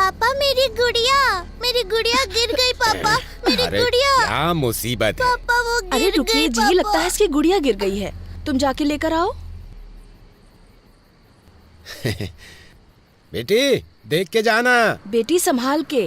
पापा मेरी गुड़िया गिर गई पापा, मेरी गुड़िया। क्या मुसीबत है पापा वो गिर गई। अरे रुकिए जी, लगता है इसकी गुड़िया गिर गई है, तुम जाके लेकर आओ। बेटी देख के जाना। बेटी संभाल के।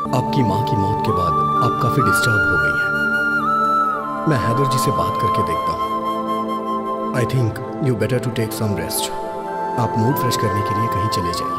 आपकी माँ की मौत के बाद आप काफी डिस्टर्ब हो गई हैं। मैं हैदर जी से बात करके देखता हूँ। I think you better to take some rest. आप मूड फ्रेश करने के लिए कहीं चले जाइए।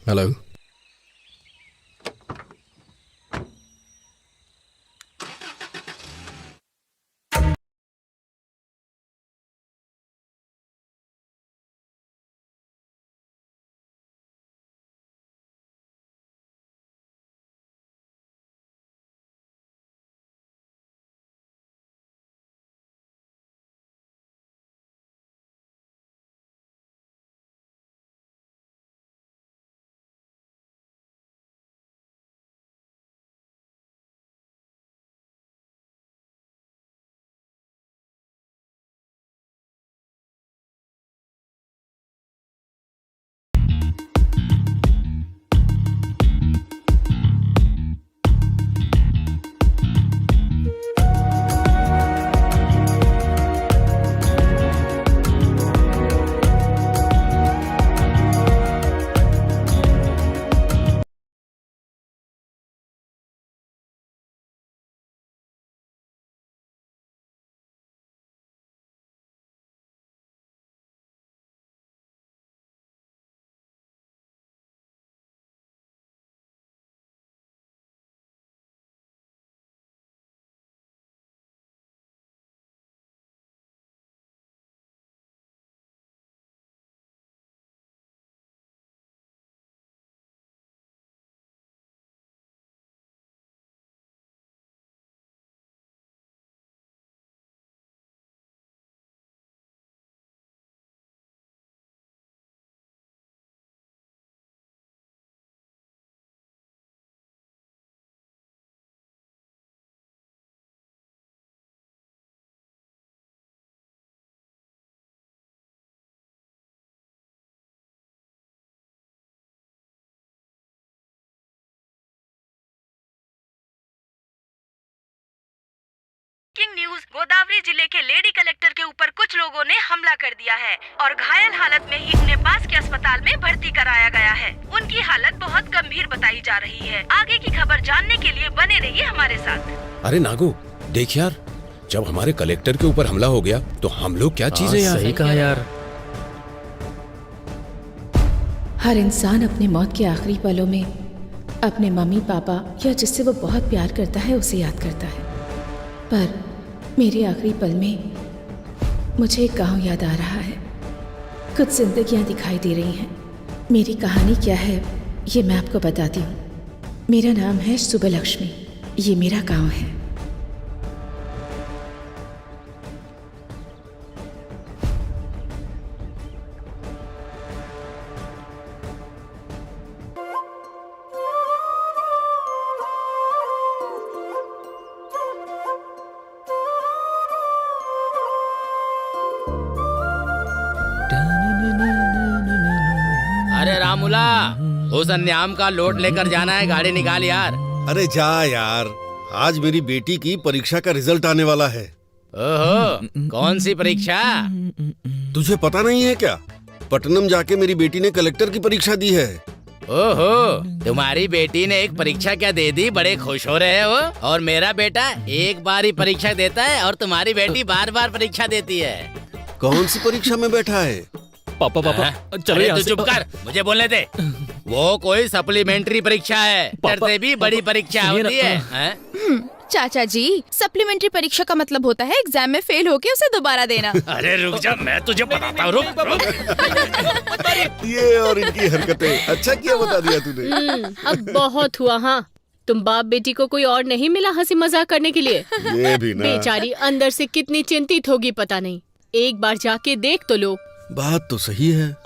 हेलो। न्यूज़, गोदावरी जिले के लेडी कलेक्टर के ऊपर कुछ लोगों ने हमला कर दिया है और घायल हालत में ही उन्हें पास के अस्पताल में भर्ती कराया गया है। उनकी हालत बहुत गंभीर बताई जा रही है। आगे की खबर जानने के लिए बने रहिए हमारे साथ। अरे नागू देख यार, जब हमारे कलेक्टर के ऊपर हमला हो गया तो हम लोग क्या चीजें यार। सही कहा यार। हर इंसान अपने मौत के आखिरी पलों में अपने मम्मी पापा या जिससे वो बहुत प्यार करता है उसे याद करता है, पर मेरे आखिरी पल में मुझे एक गांव याद आ रहा है। कुछ जिंदगियां दिखाई दे रही हैं। मेरी कहानी क्या है ये मैं आपको बताती हूँ। मेरा नाम है सुबलक्ष्मी, ये मेरा गांव है। राहुला, उस अन्याम का लोड लेकर जाना है, गाड़ी निकाल यार। अरे जा यार, आज मेरी बेटी की परीक्षा का रिजल्ट आने वाला है। ओहो, कौन सी परीक्षा? तुझे पता नहीं है क्या? पटनम जाके मेरी बेटी ने कलेक्टर की परीक्षा दी है। ओहो, तुम्हारी बेटी ने एक परीक्षा क्या दे दी, बड़े खुश हो रहे हो? और मेरा बेटा एक बार ही परीक्षा देता है और तुम्हारी बेटी बार बार परीक्षा देती है। कौन सी परीक्षा में बैठा है? पापा चलो अरे यहाँ तू से। चुप कर, मुझे बोलने दे। वो कोई सप्लीमेंट्री परीक्षा है, पापा, से भी बड़ी परीक्षा सुनिए होती ना। है, हैं? चाचा जी, सप्लीमेंट्री परीक्षा का मतलब होता है एग्जाम में फेल होके उसे दोबारा देना। अरे रुक जा, मैं तुझे बताता हूँ, रुक। ये और इनकी हरकतें, अच्छा किया बता दिया तूने। अब बहुत हुआ। हाँ, तुम बाप बेटी को कोई और नहीं मिला हंसी मजाक करने के लिए? ये भी ना। बेचारी अंदर से कितनी चिंतित होगी पता नहीं। एक बार जाके देख तो लो। बात तो सही है।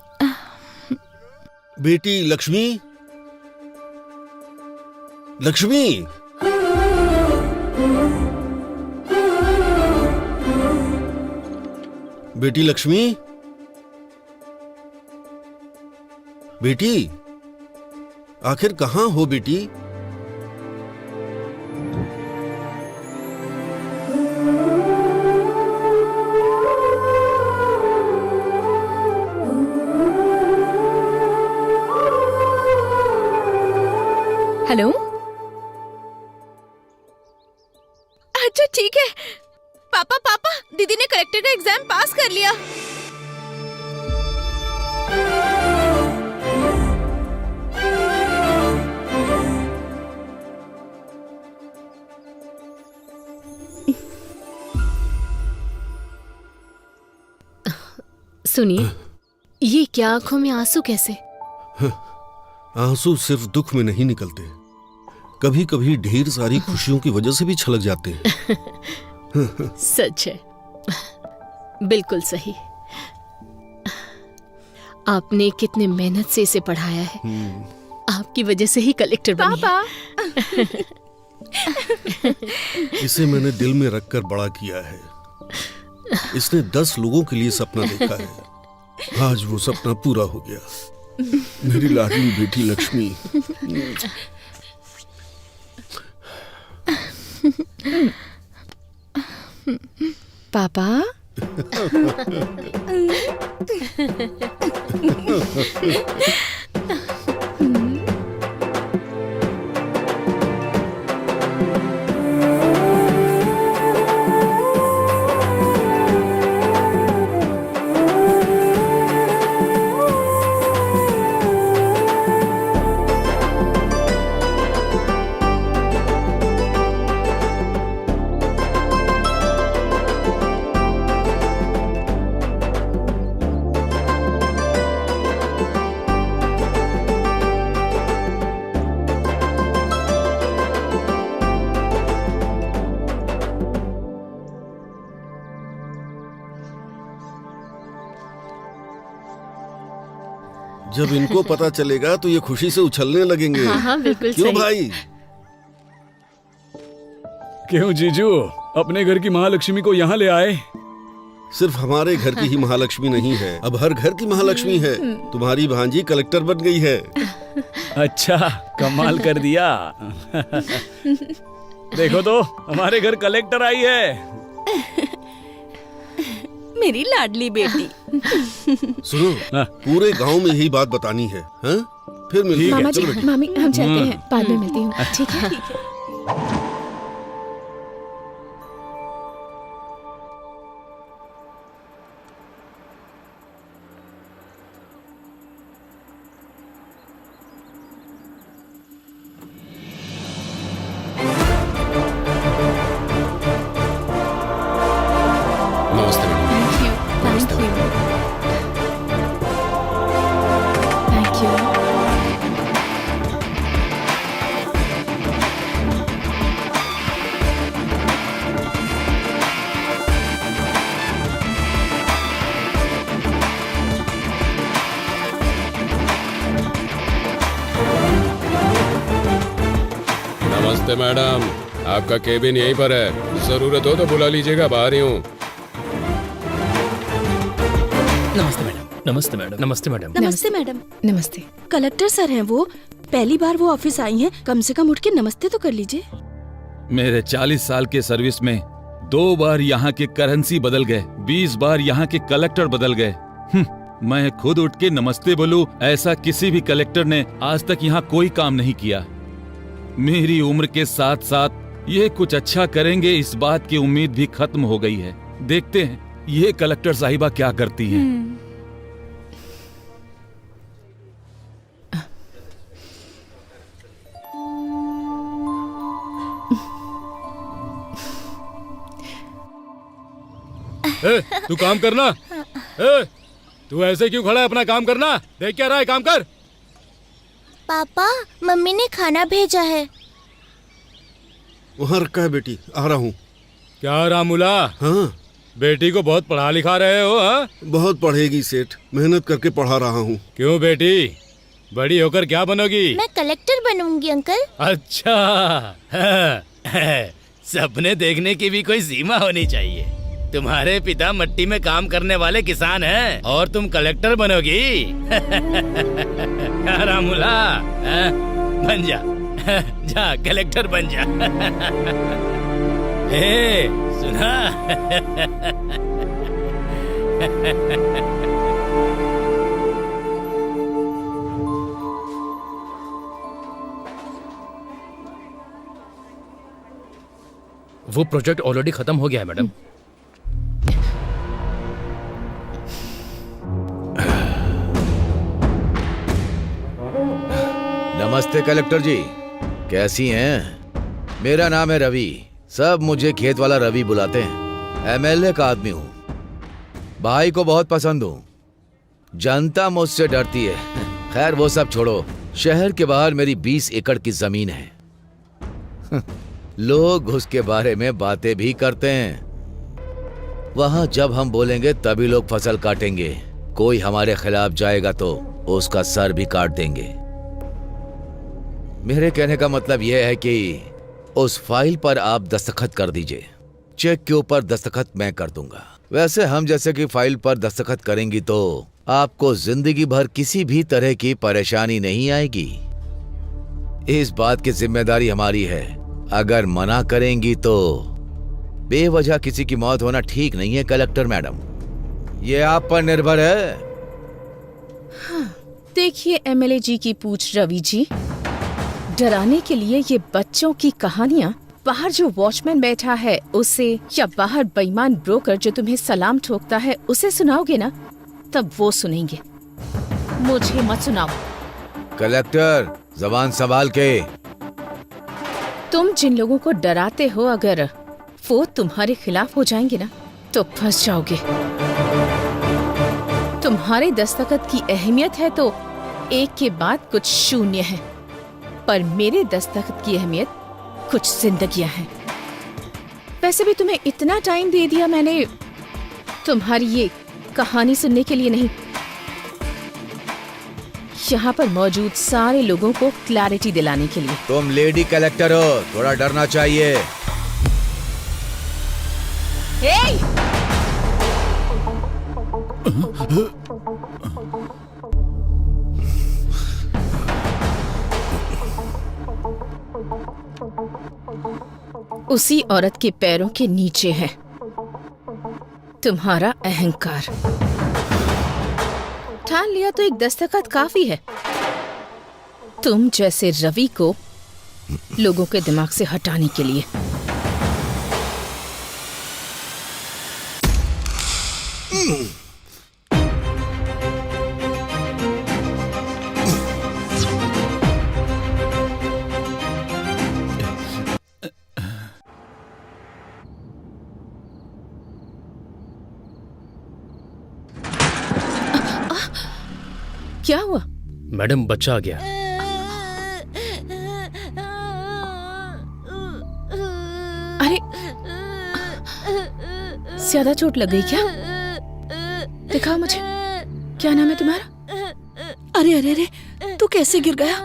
बेटी लक्ष्मी, लक्ष्मी, बेटी लक्ष्मी, बेटी, आखिर कहाँ हो बेटी? हेलो, अच्छा ठीक है। पापा पापा, दीदी ने कलेक्टर का एग्जाम पास कर लिया। सुनिए, ये क्या आंखों में आंसू कैसे? आंसू सिर्फ दुख में नहीं निकलते, कभी कभी ढेर सारी खुशियों की वजह से भी छलक जाते हैं। सच है, बिल्कुल सही। आपने कितने मेहनत से इसे पढ़ाया है, आपकी वजह से ही कलेक्टर बनी है। पापा इसे मैंने दिल में रखकर बड़ा किया है। इसने 10 लोगों के लिए सपना देखा है, आज वो सपना पूरा हो गया। मेरी लाडली बेटी लक्ष्मी। पापा जब इनको पता चलेगा तो ये खुशी से उछलने लगेंगे। हाँ हाँ, बिल्कुल क्यों सही। भाई? क्यों जीजू, अपने घर की महालक्ष्मी को यहाँ ले आए? सिर्फ हमारे घर की ही महालक्ष्मी नहीं है, अब हर घर की महालक्ष्मी है। तुम्हारी भांजी कलेक्टर बन गई है। अच्छा, कमाल कर दिया। देखो तो, हमारे घर कलेक्टर आई है। मेरी लाडली बेटी। सुनो, हाँ। पूरे गांव में यही बात बतानी है, हाँ? फिर मिलते मामा हैं। जी, चलो बेटी। मामी, हम चलते हैं, बाद में मिलती हूँ। ठीक है। नमस्ते madam. Thank you, thank you. नमस्ते मैडम, आपका केबिन यहीं पर है, जरूरत हो तो बुला लीजिएगा, बाहर ही हूँ। नमस्ते मैडम। नमस्ते मैडम। नमस्ते मैडम। नमस्ते मैडम। नमस्ते। कलेक्टर सर हैं वो, पहली बार वो ऑफिस आई हैं, कम से कम उठ के नमस्ते तो कर लीजिए। मेरे 40 साल के सर्विस में 2 बार यहाँ के करेंसी बदल गए, 20 बार यहाँ के कलेक्टर बदल गए। मैं खुद उठ के नमस्ते बोलूं, ऐसा किसी भी कलेक्टर ने आज तक यहाँ कोई काम नहीं किया। मेरी उम्र के साथ साथ ये कुछ अच्छा करेंगे, इस बात की उम्मीद भी खत्म हो गई है। देखते हैं ये कलेक्टर साहिबा क्या करती हैं। तू काम करना। तू ऐसे क्यों खड़ा है? अपना काम करना। देख क्या रहा है, काम कर। पापा, मम्मी ने खाना भेजा है। वहाँ रखा है बेटी, आ रहा हूँ। क्या रामूला? हाँ बेटी को बहुत पढ़ा लिखा रहे हो? हाँ, बहुत पढ़ेगी सेठ, मेहनत करके पढ़ा रहा हूँ। क्यों बेटी, बड़ी होकर क्या बनोगी? मैं कलेक्टर बनूंगी अंकल। अच्छा, सपने देखने की भी कोई सीमा होनी चाहिए। तुम्हारे पिता मिट्टी में काम करने वाले किसान हैं और तुम कलेक्टर बनोगी? रामूला, बन जा, जा कलेक्टर बन जा। हे, सुना? वो प्रोजेक्ट ऑलरेडी खत्म हो गया है मैडम। नमस्ते कलेक्टर जी, कैसी हैं? मेरा नाम है रवि, सब मुझे खेत वाला रवि बुलाते हैं। एमएलए का आदमी हूँ, भाई को बहुत पसंद हूँ। जनता मुझसे डरती है। खैर वो सब छोड़ो, शहर के बाहर मेरी 20 एकड़ की जमीन है। लोग उसके बारे में बातें भी करते हैं। वहां जब हम बोलेंगे तभी लोग फसल काटेंगे। कोई हमारे खिलाफ जाएगा तो उसका सर भी काट देंगे। मेरे कहने का मतलब यह है कि उस फाइल पर आप दस्तखत कर दीजिए। चेक के ऊपर दस्तखत मैं कर दूंगा। वैसे हम जैसे कि फाइल पर दस्तखत करेंगी तो आपको जिंदगी भर किसी भी तरह की परेशानी नहीं आएगी। इस बात की जिम्मेदारी हमारी है। अगर मना करेंगी तो बेवजह किसी की मौत होना ठीक नहीं है कलेक्टर मैडम, ये आप पर निर्भर है। हाँ, देखिए एमएलए जी की पूछ रवि जी, डराने के लिए ये बच्चों की कहानियाँ बाहर जो वॉचमैन बैठा है उसे, या बाहर बेईमान ब्रोकर जो तुम्हें सलाम ठोकता है उसे सुनाओगे ना, तब वो सुनेंगे, मुझे मत सुनाओ। कलेक्टर जबान संभाल के। तुम जिन लोगों को डराते हो, अगर वो तुम्हारे खिलाफ हो जाएंगे ना तो फंस जाओगे। तुम्हारे दस्तखत की अहमियत है तो एक के बाद कुछ शून्य है, पर मेरे दस्तखत की अहमियत कुछ जिंदगियां हैं। वैसे भी तुम्हें इतना टाइम दे दिया मैंने तुम्हारी ये कहानी सुनने के लिए नहीं, यहाँ पर मौजूद सारे लोगों को क्लैरिटी दिलाने के लिए। तुम लेडी कलेक्टर हो, थोड़ा डरना चाहिए। उसी औरत के पैरों के नीचे है तुम्हारा अहंकार। ठान लिया तो एक दस्तखत काफी है। तुम जैसे रवि को लोगों के दिमाग से हटाने के लिए। क्या हुआ? मैडम बच्चा आ गया। अरे ज्यादा चोट लग गई क्या? दिखाओ मुझे, क्या नाम है तुम्हारा? अरे अरे अरे, तू कैसे गिर गया?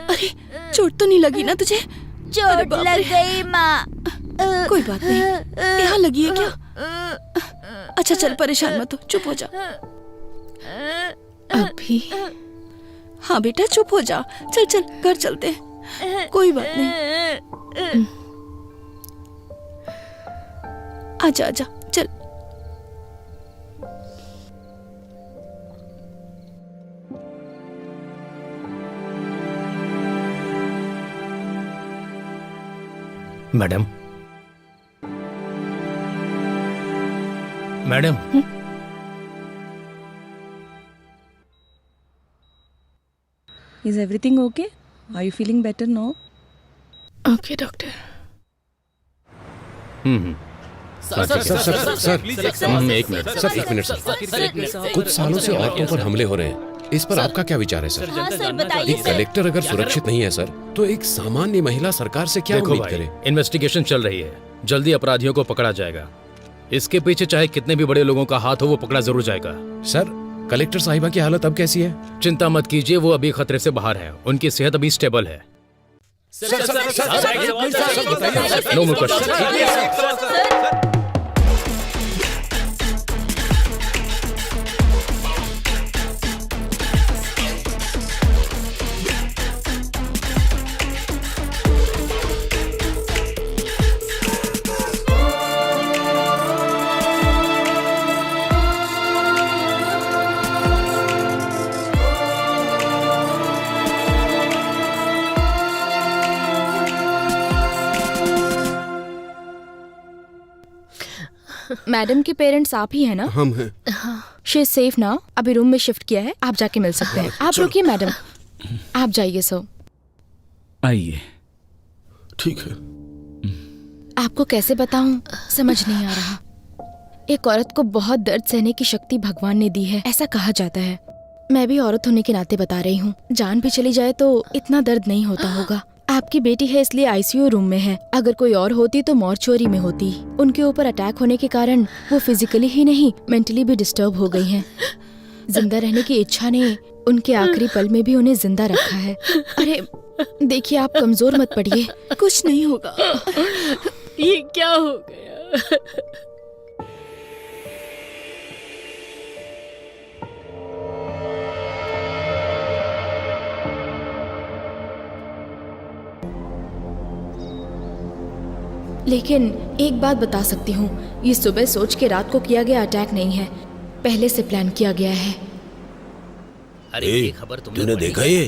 अरे चोट तो नहीं लगी ना तुझे? चोट लग गई माँ। कोई बात नहीं, यहाँ लगी है क्या? अच्छा चल परेशान मत हो, चुप हो जा। अभी हाँ बेटा चुप हो जा, चल चल घर चलते हैं, कोई बात नहीं। आजा आजा चल। Madam, madam, Is everything okay? Are you feeling better now? Okay doctor. एक मिनट सर, कुछ सालों से औरतों पर हमले हो रहे हैं, इस पर आपका क्या विचार है सर? हाँ सर बताइए एक कलेक्टर अगर सुरक्षित नहीं है सर, तो एक सामान्य महिला सरकार से क्या देखो उम्मीद भाई, करे? इन्वेस्टिगेशन चल रही है, जल्दी अपराधियों को पकड़ा जाएगा। इसके पीछे चाहे कितने भी बड़े लोगों का हाथ हो, वो पकड़ा जरूर जाएगा। सर, कलेक्टर साहिबा की हालत अब कैसी है? चिंता मत कीजिए, वो अभी खतरे से बाहर है, उनकी सेहत अभी स्टेबल है। No more question. मैडम के पेरेंट्स आप ही है ना? हम हैं। शी इज सेफ ना, अभी रूम में शिफ्ट किया है, आप जाके मिल सकते हैं। आप रुकिए मैडम, आप जाइए। सो आइए। ठीक है। आपको कैसे बताऊं, समझ नहीं आ रहा। एक औरत को बहुत दर्द सहने की शक्ति भगवान ने दी है, ऐसा कहा जाता है। मैं भी औरत होने के नाते बता रही हूँ, जान भी चली जाए तो इतना दर्द नहीं होता होगा। आपकी बेटी है इसलिए आईसीयू रूम में है, अगर कोई और होती तो मॉर्चुरी में होती। उनके ऊपर अटैक होने के कारण वो फिजिकली ही नहीं मेंटली भी डिस्टर्ब हो गई हैं। जिंदा रहने की इच्छा ने उनके आखिरी पल में भी उन्हें जिंदा रखा है। अरे देखिए, आप कमजोर मत पड़िए, कुछ नहीं होगा। ये क्या हो गया? लेकिन एक बात बता सकती हूँ, ये सुबह सोच के रात को किया गया अटैक नहीं है, पहले से प्लान किया गया है। अरे ये खबर तूने देखा ये?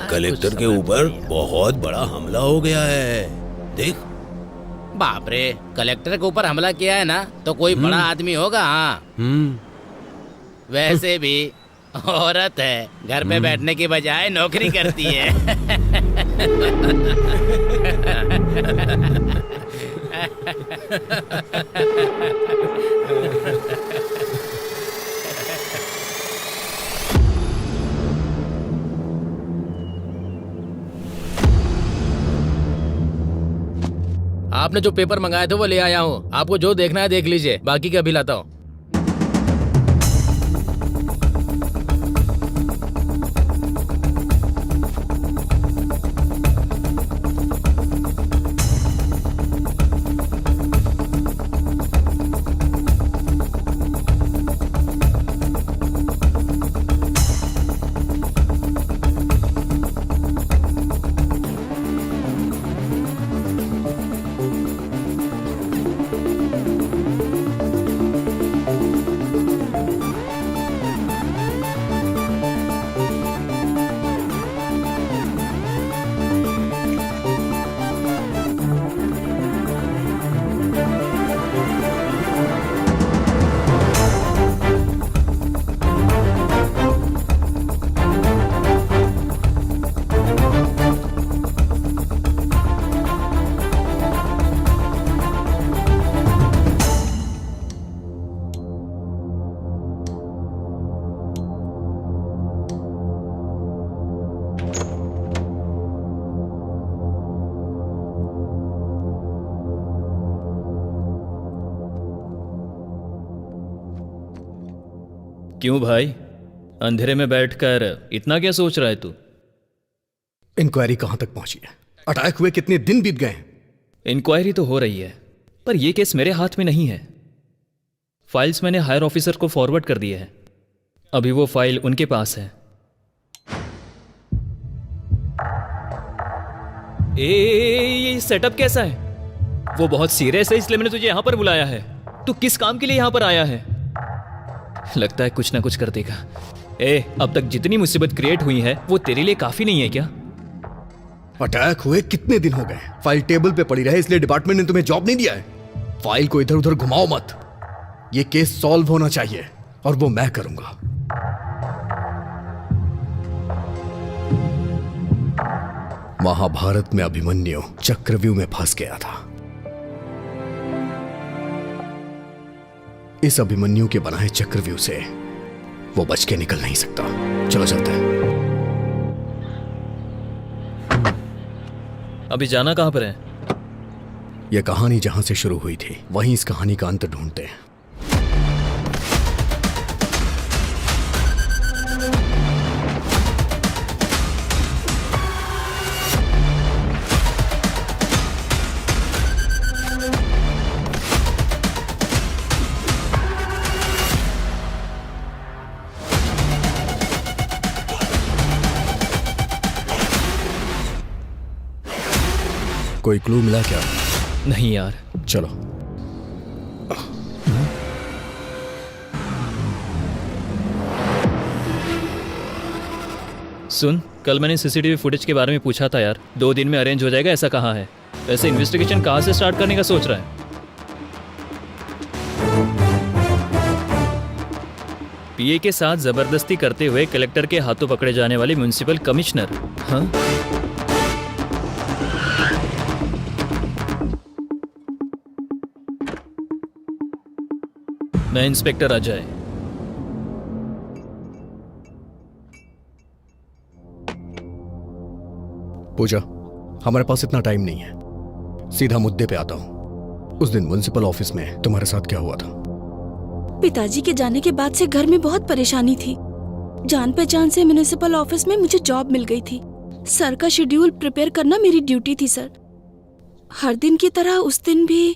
कलेक्टर के ऊपर बहुत बड़ा हमला हो गया है, देख। बाप रे, कलेक्टर के ऊपर हमला किया है ना, तो कोई बड़ा आदमी होगा। हाँ, वैसे भी औरत है, घर पे बैठने की बजाय नौकरी करती है। आपने जो पेपर मंगाए थे वो ले आया हूँ, आपको जो देखना है देख लीजिए, बाकी का भी लाता हूँ। क्यों भाई, अंधेरे में बैठकर इतना क्या सोच रहा है तू? इंक्वायरी कहां तक पहुंची है? अटैक हुए कितने दिन बीत गए? इंक्वायरी तो हो रही है, पर यह केस मेरे हाथ में नहीं है। फाइल्स मैंने हायर ऑफिसर को फॉरवर्ड कर दिए हैं। अभी वो फाइल उनके पास है। ये सेटअप कैसा है? वो बहुत सीरियस है, इसलिए मैंने तुझे यहाँ पर बुलाया है। तू किस काम के लिए यहाँ पर आया है? लगता है कुछ ना कुछ कर देगा। अब तक जितनी मुसीबत क्रिएट हुई है वो तेरे लिए काफी नहीं है क्या? अटैक हुए कितने दिन हो गए, फाइल टेबल पे पड़ी रहे इसलिए डिपार्टमेंट ने तुम्हें जॉब नहीं दिया है। फाइल को इधर उधर घुमाओ मत। ये केस सॉल्व होना चाहिए और वो मैं करूंगा। महाभारत में अभिमन्यु चक्रव्यूह में फंस गया था। इस अभिमन्यु के बनाए चक्रव्यूह से वो बच के निकल नहीं सकता। चलो चलते हैं। अभी जाना कहां पर है? यह कहानी जहां से शुरू हुई थी वहीं इस कहानी का अंत ढूंढते हैं। कोई क्लू मिला क्या? नहीं यार। चलो। सुन, कल मैंने सीसीटीवी फुटेज के बारे में पूछा था यार। 2 दिन में अरेंज हो जाएगा ऐसा कहा है। वैसे इन्वेस्टिगेशन कहाँ से स्टार्ट करने का सोच रहा है? पीए के साथ जबरदस्ती करते हुए कलेक्टर के हाथों पकड़े जाने वाले म्युनिसिपल कमिश्नर। हाँ, मैं इंस्पेक्टर अजय। पूजा, हमारे पास इतना टाइम नहीं है, सीधा मुद्दे पे आता हूं। उस दिन म्युनिसिपल ऑफिस में तुम्हारे साथ क्या हुआ था? पिताजी के जाने के बाद से घर में बहुत परेशानी थी। जान पहचान से म्युनिसिपल ऑफिस में मुझे जॉब मिल गई थी। सर का शेड्यूल प्रिपेयर करना मेरी ड्यूटी थी सर। हर दिन की तरह उस दिन भी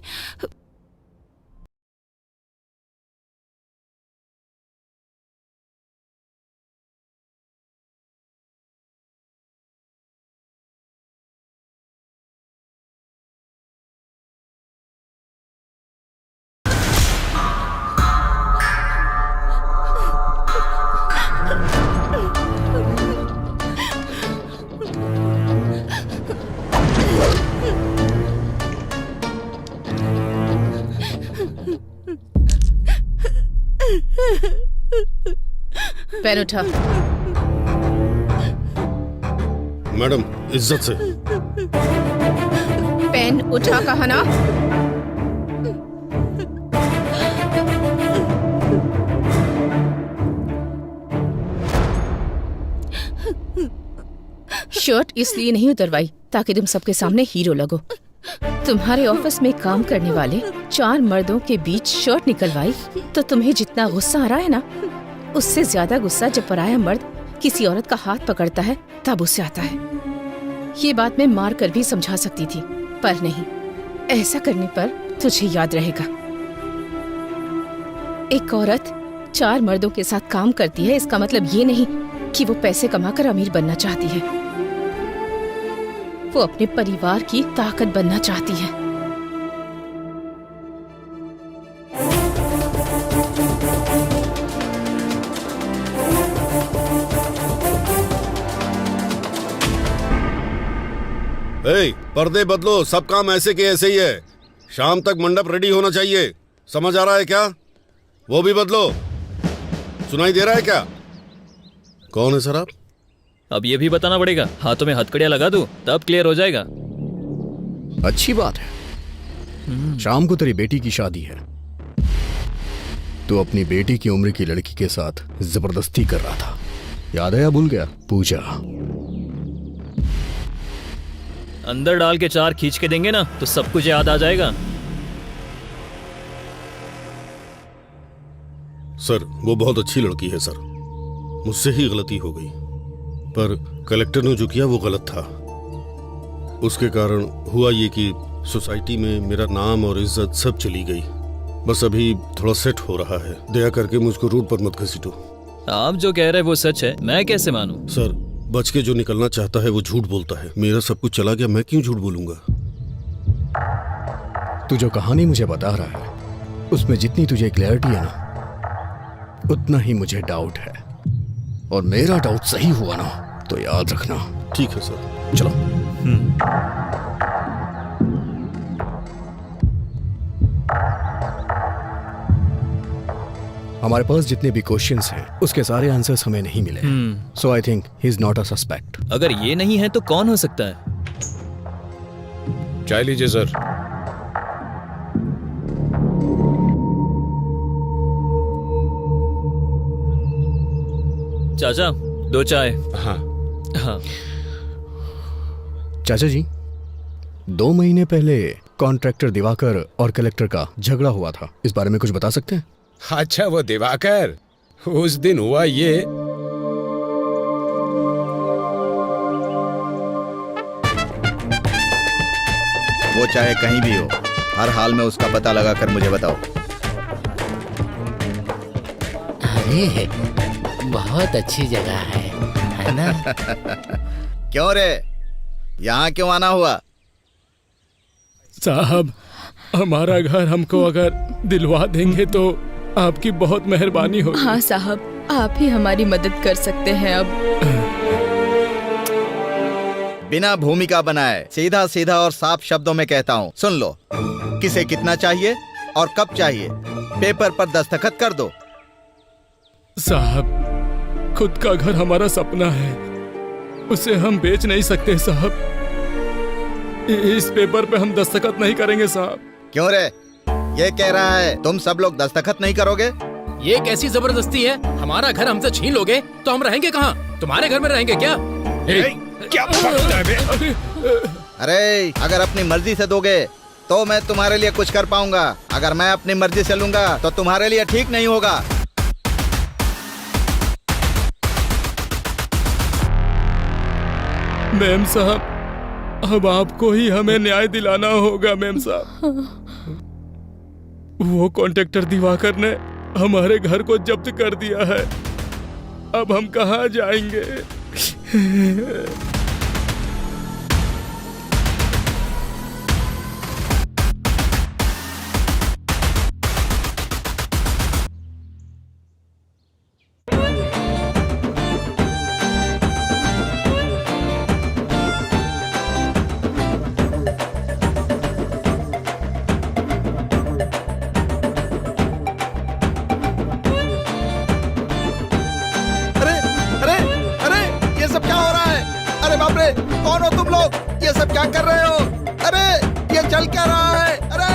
पेन उठा। मैडम, इज्जत से। पेन उठा कहा ना। शर्ट इसलिए नहीं उतरवाई ताकि तुम सबके सामने हीरो लगो। तुम्हारे ऑफिस में काम करने वाले 4 मर्दों के बीच शर्ट निकलवाई तो तुम्हें जितना गुस्सा आ रहा है ना, उससे ज्यादा गुस्सा जब पराया मर्द किसी औरत का हाथ पकड़ता है तब उससे आता है। ये बात मैं मार कर भी समझा सकती थी, पर नहीं, ऐसा करने पर तुझे याद रहेगा। एक औरत 4 मर्दों के साथ काम करती है, इसका मतलब ये नहीं कि वो पैसे कमाकर अमीर बनना चाहती है। वो अपने परिवार की ताकत बनना चाहती है। पर्दे बदलो, सब काम ऐसे के ऐसे ही है। शाम तक मंडप रेडी होना चाहिए, समझ आ रहा है क्या? वो भी बदलो। सुनाई दे रहा है क्या? कौन है सर आप? अब ये भी बताना पड़ेगा। हाथों में हथकड़ियां लगा दूं तब क्लियर हो जाएगा। अच्छी बात है। शाम को तेरी बेटी की शादी है। तू अपनी बेटी की उम्र की लड़की के साथ जबरदस्ती कर रहा था, याद है या भूल गया? पूजा, अंदर डाल के 4 खींच के देंगे ना तो सब कुछ याद आ जाएगा। सर, वो बहुत अच्छी लड़की है सर। मुझसे ही गलती हो गई, पर कलेक्टर ने जो किया वो गलत था। उसके कारण हुआ ये कि सोसाइटी में मेरा नाम और इज्जत सब चली गई। बस अभी थोड़ा सेट हो रहा है। दया करके मुझको रोड पर मत घसीटो। आप जो कह रहे हैं वो सच है, मैं कैसे मानूं? सर, बच के जो निकलना चाहता है वो झूठ बोलता है। मेरा सब कुछ चला गया, मैं क्यों झूठ बोलूंगा? तू जो कहानी मुझे बता रहा है उसमें जितनी तुझे क्लैरिटी है ना, उतना ही मुझे डाउट है। और मेरा डाउट सही हुआ ना तो याद रखना। ठीक है सर, चलो। हमारे पास जितने भी क्वेश्चंस हैं उसके सारे आंसर्स हमें नहीं मिले। So I think he is not a suspect. अगर ये नहीं है तो कौन हो सकता है? चाय लीजिए सर। चाचा, 2 चाय। हाँ हाँ। चाचा जी, 2 महीने पहले कॉन्ट्रैक्टर दिवाकर और कलेक्टर का झगड़ा हुआ था, इस बारे में कुछ बता सकते हैं? अच्छा, वो दिवाकर, उस दिन हुआ ये। वो चाहे कहीं भी हो, हर हाल में उसका पता लगा कर मुझे बताओ। अरे बहुत अच्छी जगह है ना? क्यों रे, यहाँ क्यों आना हुआ? साहब, हमारा घर हमको अगर दिलवा देंगे तो आपकी बहुत मेहरबानी होगी। हाँ साहब, आप ही हमारी मदद कर सकते हैं अब। बिना भूमिका बनाए सीधा सीधा और साफ शब्दों में कहता हूँ, सुन लो। किसे कितना चाहिए और कब चाहिए, पेपर पर दस्तखत कर दो। साहब, खुद का घर हमारा सपना है, उसे हम बेच नहीं सकते साहब। इस पेपर पे हम दस्तखत नहीं करेंगे साहब। क्यों रे, ये कह रहा है तुम सब लोग दस्तखत नहीं करोगे? ये कैसी जबरदस्ती है? हमारा घर हमसे छीन लोगे तो हम रहेंगे कहाँ? तुम्हारे घर में रहेंगे क्या? क्या अरे, अगर अपनी मर्जी से दोगे तो मैं तुम्हारे लिए कुछ कर पाऊंगा। अगर मैं अपनी मर्जी से लूंगा तो तुम्हारे लिए ठीक नहीं होगा। मैम साहब, अब आपको ही हमें न्याय दिलाना होगा मैम साहब। वो कॉन्ट्रैक्टर दिवाकर ने हमारे घर को जब्त कर दिया है, अब हम कहाँ जाएंगे? कौन हो तुम लोग? ये सब क्या कर रहे हो? अरे, ये चल क्या रहा है? अरे!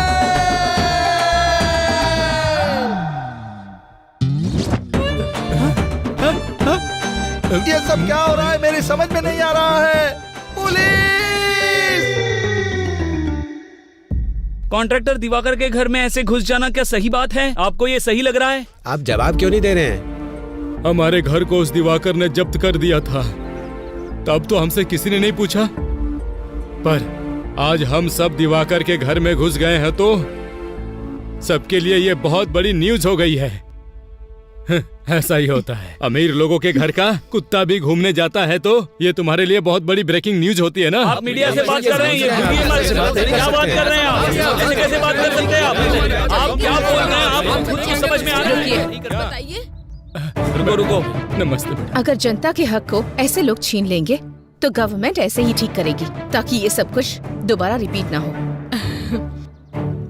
ये सब क्या हो रहा है? मेरी समझ में नहीं आ रहा है। पुलिस! कॉन्ट्रैक्टर दिवाकर के घर में ऐसे घुस जाना क्या सही बात है? आपको ये सही लग रहा है? आप जवाब क्यों नहीं दे रहे हैं? हमारे घर को उस दिवाकर ने जब्त कर दिया था, तब तो हमसे किसी ने नहीं पूछा, पर आज हम सब दिवाकर के घर में घुस गए हैं तो सबके लिए ये बहुत बड़ी न्यूज हो गई है। ऐसा ही होता है, अमीर लोगों के घर का कुत्ता भी घूमने जाता है तो ये तुम्हारे लिए बहुत बड़ी ब्रेकिंग न्यूज होती है ना। आप मीडिया से बात कर रहे हैं, क्या बात कर रहे हैं आप? ऐसे कैसे बात कर सकते हैं आप क्या बोल रहे हैं? आप खुद को समझ में आ रही है? बताइए। रुको रुको, नमस्ते। अगर जनता के हक को ऐसे लोग छीन लेंगे तो गवर्नमेंट ऐसे ही ठीक करेगी ताकि ये सब कुछ दोबारा रिपीट ना हो।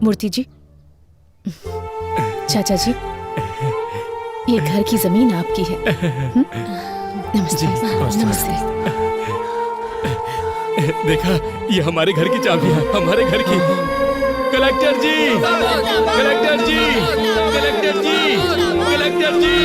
मूर्ति जी, चाचा जी, ये घर की जमीन आपकी है। नमस्ते। नमस्ते। देखा, ये हमारे घर की चाबी है, हमारे घर की। कलेक्टर जी, कलेक्टर जी, कलेक्टर जी, कलेक्टर जी।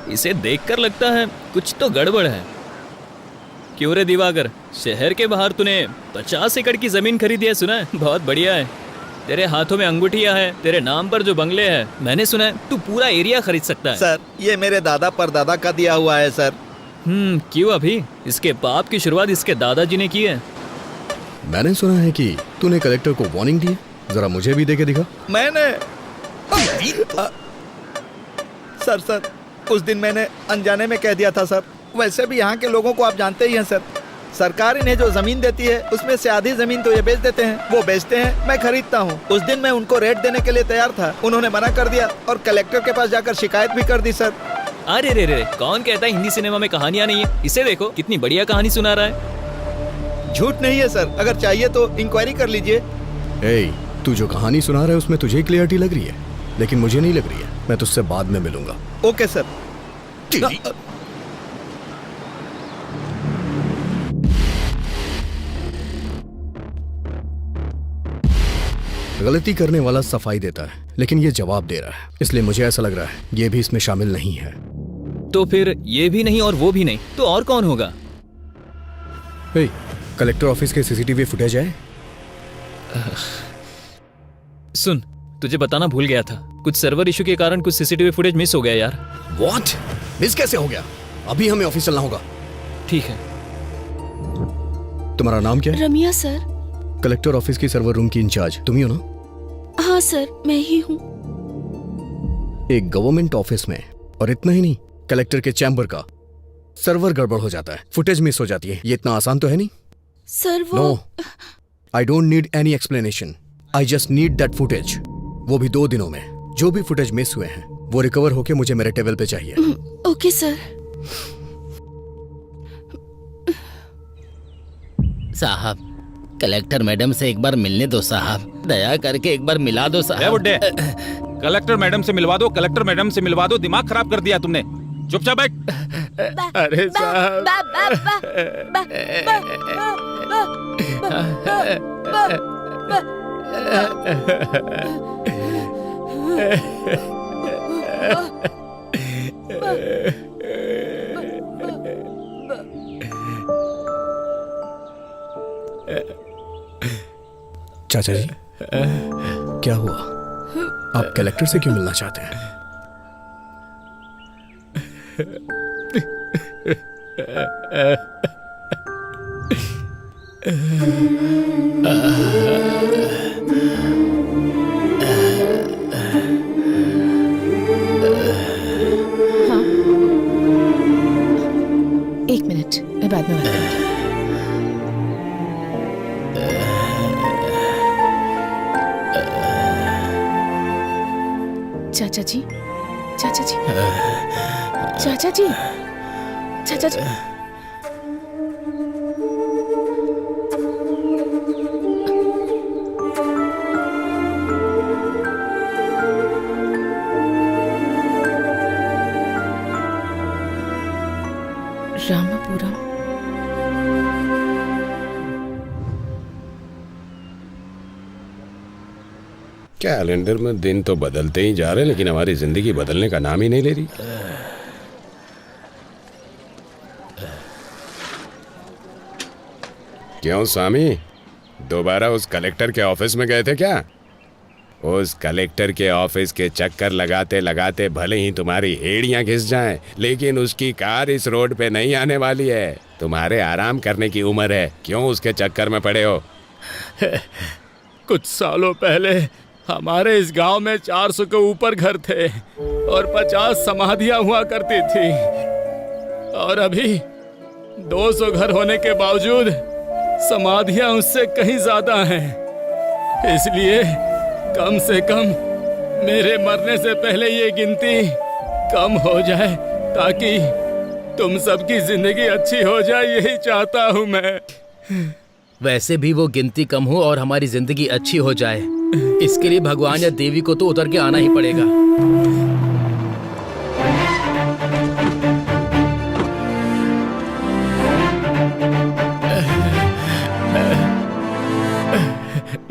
इसे देखकर लगता है कुछ तो गड़बड़ है। क्यों रे दिवाकर, शहर के बाहर तूने 50 एकड़ की जमीन खरीदी है, सुना है? बहुत बढ़िया है। तेरे हाथों में अंगूठियां हैं, तेरे नाम पर जो बंगले हैं, मैंने सुना है तू पूरा एरिया खरीद सकता है। सर, ये मेरे दादा परदादा का दिया हुआ है सर। क्यों अभी? इसके पाप की शुरुआत इसके दादाजी ने की है। मैंने सुना है कि तूने कलेक्टर को वार्निंग दी है, जरा मुझे भी दे के दिखा। मैंने सर उस दिन मैंने अनजाने में कह दिया था सर। वैसे भी यहाँ के लोगों को आप जानते ही हैं सर, सरकार इन्हें जो जमीन देती है उसमें से आधी जमीन तो ये बेच देते हैं, वो बेचते हैं, मैं खरीदता हूँ। उस दिन मैं उनको रेट देने के लिए तैयार था, उन्होंने मना कर दिया और कलेक्टर के पास जाकर शिकायत भी कर दी सर। अरे रे रे, कौन कहता है हिंदी सिनेमा में कहानियां नहीं है? इसे देखो कितनी बढ़िया कहानी सुना रहा है। झूठ नहीं है सर, अगर चाहिए तो इंक्वायरी कर लीजिए। तू जो कहानी सुना रहा है उसमें तुझे क्लियरिटी लग रही है, लेकिन मुझे नहीं लग रही है। मैं तुझसे बाद में मिलूंगा। Okay sir. गलती करने वाला सफाई देता है, लेकिन ये जवाब दे रहा है, इसलिए मुझे ऐसा लग रहा है ये भी इसमें शामिल नहीं है। तो फिर ये भी नहीं और वो भी नहीं, तो और कौन होगा? कलेक्टर ऑफिस के सीसीटीवी फुटेज है? सुन, तुझे बताना भूल गया था, कुछ सर्वर इशू के कारण कुछ सीसीटीवी फुटेज मिस हो गया यार। व्हाट? मिस कैसे हो गया? अभी हमें ऑफिस चलना होगा। ठीक है। तुम्हारा नाम क्या है? रमिया सर। कलेक्टर ऑफिस की सर्वर रूम की इंचार्ज तुम ही हो ना? हाँ सर, मैं ही हूँ। एक गवर्नमेंट ऑफिस में, और इतना ही नहीं, कलेक्टर के चैम्बर का सर्वर गड़बड़ हो जाता है, फुटेज मिस हो जाती है, ये इतना आसान तो है नहीं। सर वो no, I don't need any explanation, I just need that footage, वो भी 2 दिनों में। जो भी फुटेज मिस हुए हैं वो रिकवर होके मुझे मेरे टेबल पे चाहिए। Okay sir. साहब, कलेक्टर मैडम से एक बार मिलने दो साहब, दया करके एक बार मिला दो साहब। बुड्ढे, कलेक्टर मैडम से मिलवा दो, कलेक्टर मैडम से मिलवा दो, दिमाग खराब कर दिया तुमने। चुपचाप बैठ। अरे साहब, चाचा जी, क्या हुआ? आप कलेक्टर से क्यों मिलना चाहते हैं? हाँ, 1 मिनट, मैं बाद में बात करूंगी। चाचा जी, चाचा जी, चाचा जी, चाचा जी। रामापुरम। कैलेंडर में दिन तो बदलते ही जा रहे, लेकिन हमारी जिंदगी बदलने का नाम ही नहीं ले रही। क्यों स्वामी, दोबारा उस कलेक्टर के ऑफिस में गए थे क्या? उस कलेक्टर के ऑफिस के चक्कर लगाते लगाते भले ही तुम्हारी एड़ियां घिस जाएं, लेकिन उसकी कार इस रोड पे नहीं आने वाली है। तुम्हारे आराम करने की उम्र है, क्यों उसके चक्कर में पड़े हो? कुछ सालों पहले हमारे इस गांव में 400 के ऊपर घर थे और 50 समाधियां हुआ करती थी, और अभी 200 घर होने के बावजूद समाधियां उससे कहीं ज्यादा हैं। इसलिए कम से कम मेरे मरने से पहले ये गिनती कम हो जाए, ताकि तुम सबकी जिंदगी अच्छी हो जाए, यही चाहता हूँ मैं। वैसे भी वो गिनती कम हो और हमारी जिंदगी अच्छी हो जाए, इसके लिए भगवान या देवी को तो उतर के आना ही पड़ेगा।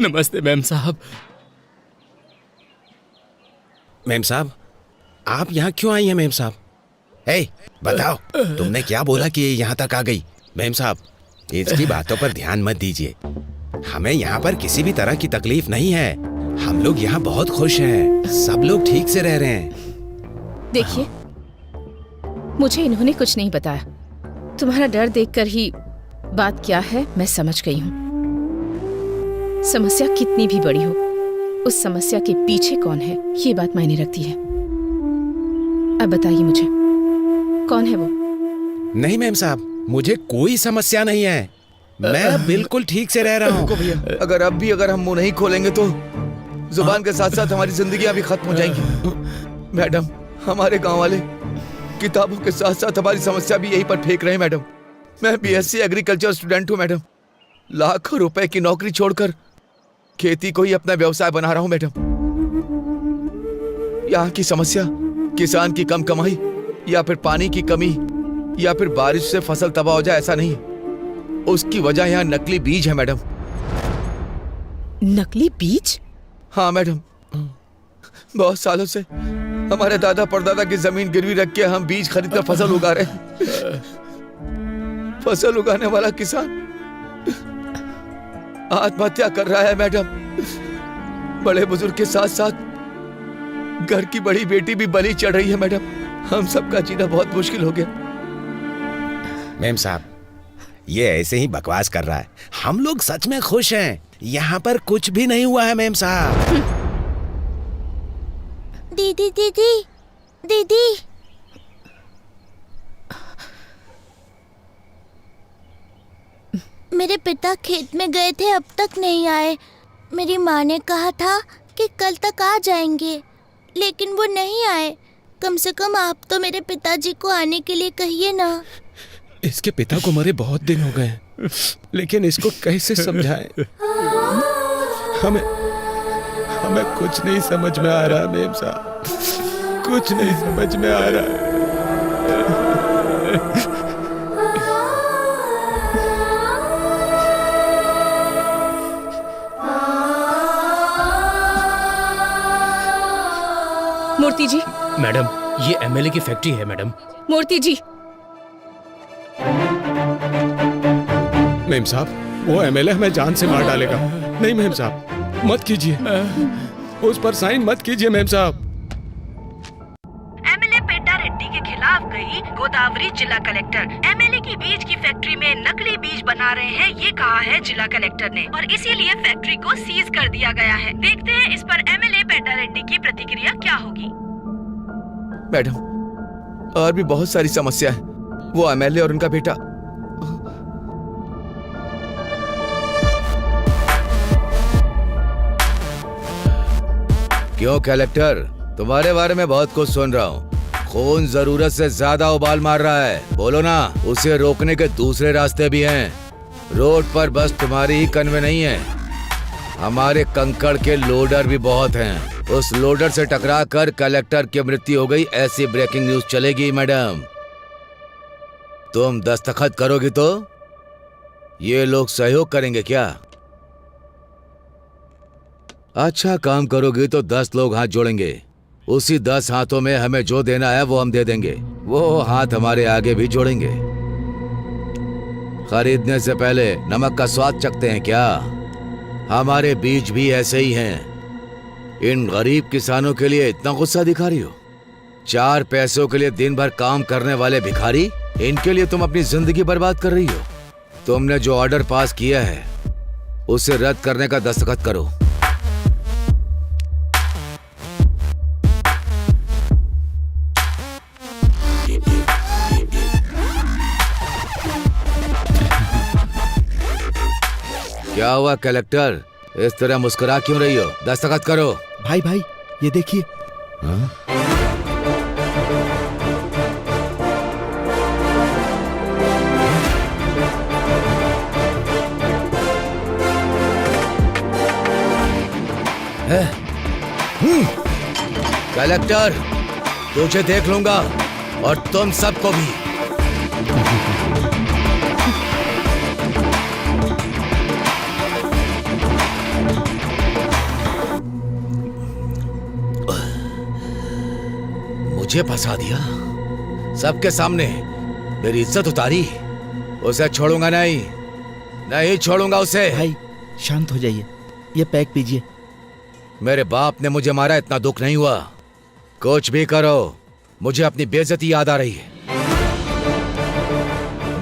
नमस्ते मैम साहब। मेम साहब, आप यहाँ क्यों आई हैं मेम साहब? बताओ, तुमने क्या बोला कि ये यहाँ तक आ गई? मेम साहब, इसकी बातों पर ध्यान मत दीजिए। हमें यहाँ पर किसी भी तरह की तकलीफ नहीं है। हम लोग यहाँ बहुत खुश हैं। सब लोग ठीक से रह रहे हैं। देखिए, मुझे इन्होंने कुछ नहीं बताया। तुम्हारा डर देखकर ही बात क्या है मैं समझ गई हूँ। समस्या कितनी भी बड़ी हो, उस समस्या के पीछे कौन है ये बात मायने रखती है। अब बताइए मुझे, कौन है वो? नहीं मेम साहब, मुझे कोई समस्या नहीं है। मैं बिल्कुल ठीक से रह रहा हूँ। अगर हम मुंह नहीं खोलेंगे तो जुबान के साथ साथ हमारी जिंदगियां भी खत्म हो जाएंगी। मैडम, हमारे गांव वाले किताबों के साथ साथ हमारी समस्या भी यहीं पर फेंक रहे हैं। मैडम, मैं बीएससी एग्रीकल्चर स्टूडेंट हूँ। मैडम, लाखों रुपए की नौकरी छोड़कर खेती को ही अपना व्यवसाय बना रहा हूँ। मैडम, यहाँ की समस्या किसान की कम कमाई या फिर पानी की कमी या फिर बारिश से फसल तबाह हो जाए, ऐसा नहीं। उसकी वजह यहाँ नकली बीज है। मैडम, नकली बीज? हाँ मैडम, बहुत सालों से हमारे दादा परदादा की जमीन गिरवी रख के हम बीज खरीद कर फसल उगा रहे हैं। फसल उगाने वाला किसान आत्महत्या कर रहा है। मैडम, बड़े बुजुर्ग के साथ साथ घर की बड़ी बेटी भी बलि चढ़ रही है। मैडम, हम सबका जीना बहुत मुश्किल हो गया। मेम साहब, ये ऐसे ही बकवास कर रहा है। हम लोग सच में खुश हैं। यहाँ पर कुछ भी नहीं हुआ है मेम साहब। दीदी दीदी दीदी, मेरे पिता खेत में गए थे, अब तक नहीं आए। मेरी माँ ने कहा था कि कल तक आ जाएंगे, लेकिन वो नहीं आए। कम से कम आप तो मेरे पिताजी को आने के लिए कहिए ना। इसके पिता को मरे बहुत दिन हो गए, लेकिन इसको कैसे समझाएं? हमें कुछ नहीं समझ में आ रहा है मेम साहब, कुछ नहीं समझ में आ रहा है। मूर्ति जी। मैडम, ये एमएलए की फैक्ट्री है। मैडम, मूर्ति जी। मेम साहब, वो एमएलए हमें जान से मार डालेगा। नहीं मेम साहब, मत कीजिए, उस पर साइन मत कीजिए मेम साहब। एमएलए पेड्डा रेड्डी के खिलाफ गई गोदावरी जिला कलेक्टर। एमएलए की बीज की फैक्ट्री में नकली बीज बना रहे हैं, ये कहा है जिला कलेक्टर ने, और इसीलिए फैक्ट्री को सीज कर दिया गया है। देखते हैं इस पर एमएलए पेड्डा रेड्डी की प्रतिक्रिया क्या होगी। मैडम, और भी बहुत सारी समस्या है। वो एमएलए और उनका बेटा क्यों कलेक्टर, तुम्हारे बारे में बहुत कुछ सुन रहा हूँ। खून जरूरत से ज्यादा उबाल मार रहा है, बोलो ना। उसे रोकने के दूसरे रास्ते भी हैं। रोड पर बस तुम्हारी ही कन्वे नहीं है, हमारे कंकड़ के लोडर भी बहुत हैं। उस लोडर से टकरा कर कलेक्टर की मृत्यु हो गई, ऐसी ब्रेकिंग न्यूज चलेगी। मैडम, तुम दस्तखत करोगी तो ये लोग सहयोग करेंगे क्या? अच्छा काम करोगी तो 10 लोग हाथ जोड़ेंगे। उसी 10 हाथों में हमें जो देना है वो हम दे देंगे। वो हाथ हमारे आगे भी जोड़ेंगे। खरीदने से पहले नमक का स्वाद चखते हैं क्या? हमारे बीज भी ऐसे ही हैं। इन गरीब किसानों के लिए इतना गुस्सा दिखा रही हो? 4 पैसों के लिए दिन भर काम करने वाले भिखारी, इनके लिए तुम अपनी जिंदगी बर्बाद कर रही हो। तुमने जो ऑर्डर पास किया है उसे रद्द करने का दस्तखत करो। क्या हुआ कलेक्टर, इस तरह मुस्कुरा क्यों रही हो? दस्तखत करो। भाई भाई, ये देखिए। कलेक्टर, तुझे देख लूंगा और तुम सबको भी। मुझे फंसा दिया, सबके सामने मेरी इज्जत उतारी। उसे छोड़ूंगा नहीं, नहीं छोड़ूंगा उसे। भाई शांत हो जाइए, ये पैक पीजिए। मेरे बाप ने मुझे मारा, इतना दुख नहीं हुआ। कुछ भी करो, मुझे अपनी बेइज्जती याद आ रही है।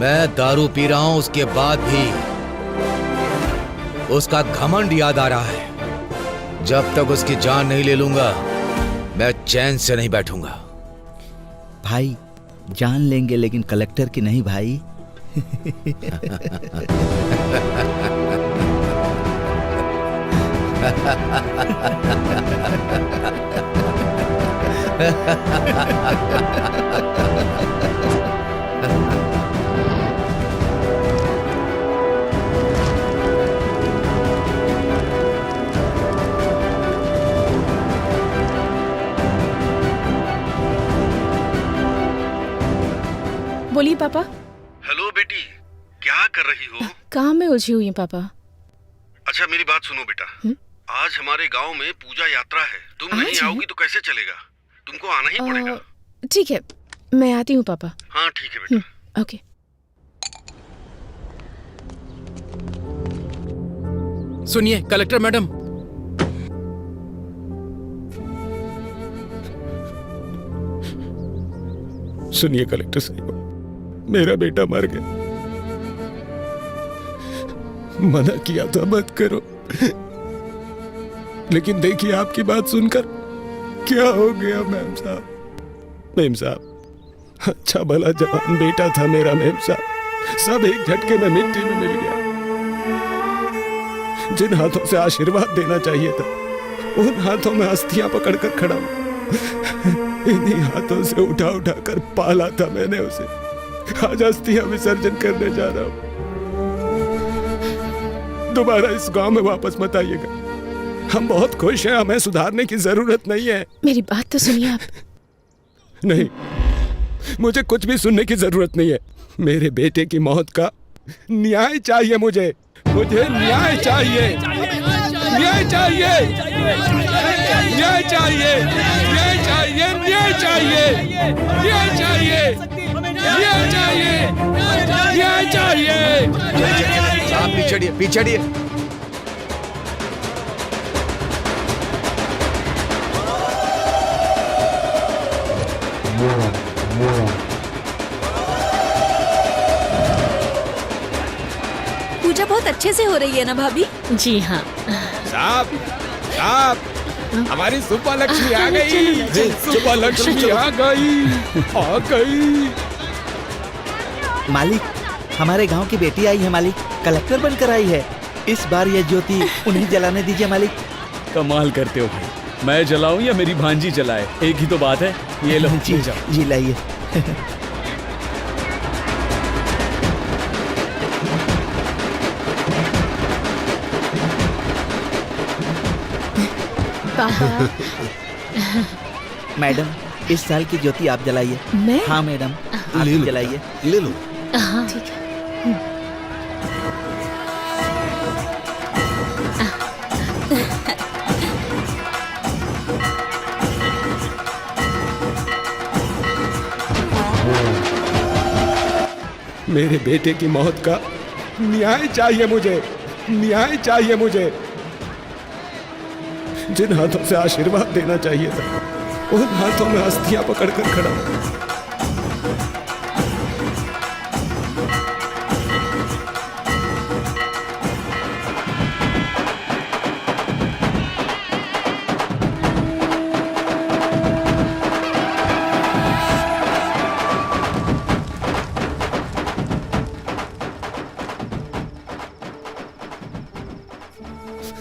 मैं दारू पी रहा हूं, उसके बाद भी उसका घमंड याद आ रहा है। जब तक उसकी जान नहीं ले लूंगा, मैं चैन से नहीं बैठूंगा। भाई जान लेंगे लेकिन कलेक्टर की नहीं भाई। बोलिए पापा। हेलो बेटी, क्या कर रही हो? काम में उलझी हुई हूँ पापा। अच्छा मेरी बात सुनो बेटा, आज हमारे गांव में पूजा यात्रा है। तुम नहीं आओगी तो कैसे चलेगा? तुमको आना ही पड़ेगा। ठीक है, मैं आती हूँ पापा। हाँ ठीक है बेटा। ओके। सुनिए कलेक्टर मैडम, सुनिए कलेक्टर साहब, मेरा बेटा मर गया। मना किया था मत करो, लेकिन देखिए आपकी बात सुनकर क्या हो गया मेम साहब। मेम साहब, अच्छा भला जवान बेटा था मेरा मेम साहब, सब एक झटके में मिट्टी में मिल गया। जिन हाथों से आशीर्वाद देना चाहिए था, उन हाथों में अस्थियां पकड़कर खड़ा हूं। इन्हीं हाथों से उठा उठा कर पाला था मैंने उसे। आज अस्थियां विसर्जन करने जा रहा हूं। दोबारा इस गांव में वापस मत आइएगा। हम बहुत खुश हैं, हमें सुधारने की जरूरत नहीं है। मेरी बात तो सुनिए आप। नहीं, मुझे कुछ भी सुनने की जरूरत नहीं है। मेरे बेटे की मौत का न्याय चाहिए मुझे न्याय चाहिए, न्याय चाहिए, न्याय चाहिए, न्याय चाहिए, न्याय चाहिए, न्याय चाहिए, न्याय चाहिए, न्याय चाहिए। आप पीछे पीछे। पूजा बहुत अच्छे से हो रही है ना भाभी? जी हाँ। साहब, साहब, हमारी सुप्पा लक्ष्मी आ गई। सुप्पा लक्ष्मी आ गई। मालिक, हमारे गांव की बेटी आई है मालिक, कलेक्टर बनकर आई है। इस बार यह ज्योति उन्हें जलाने दीजिए मालिक। कमाल करते हो भाई, मैं जलाऊं या मेरी भांजी जलाए, एक ही तो बात है। ये लो जी लाइए। मैडम, इस साल की ज्योति आप जलाइए। मैं? हाँ मैडम, आप जलाइए। ले लो। हाँ ठीक है। मेरे बेटे की मौत का न्याय चाहिए मुझे, न्याय चाहिए मुझे। जिन हाथों से आशीर्वाद देना चाहिए था, उन हाथों में अस्थियां पकड़कर खड़ा हूं।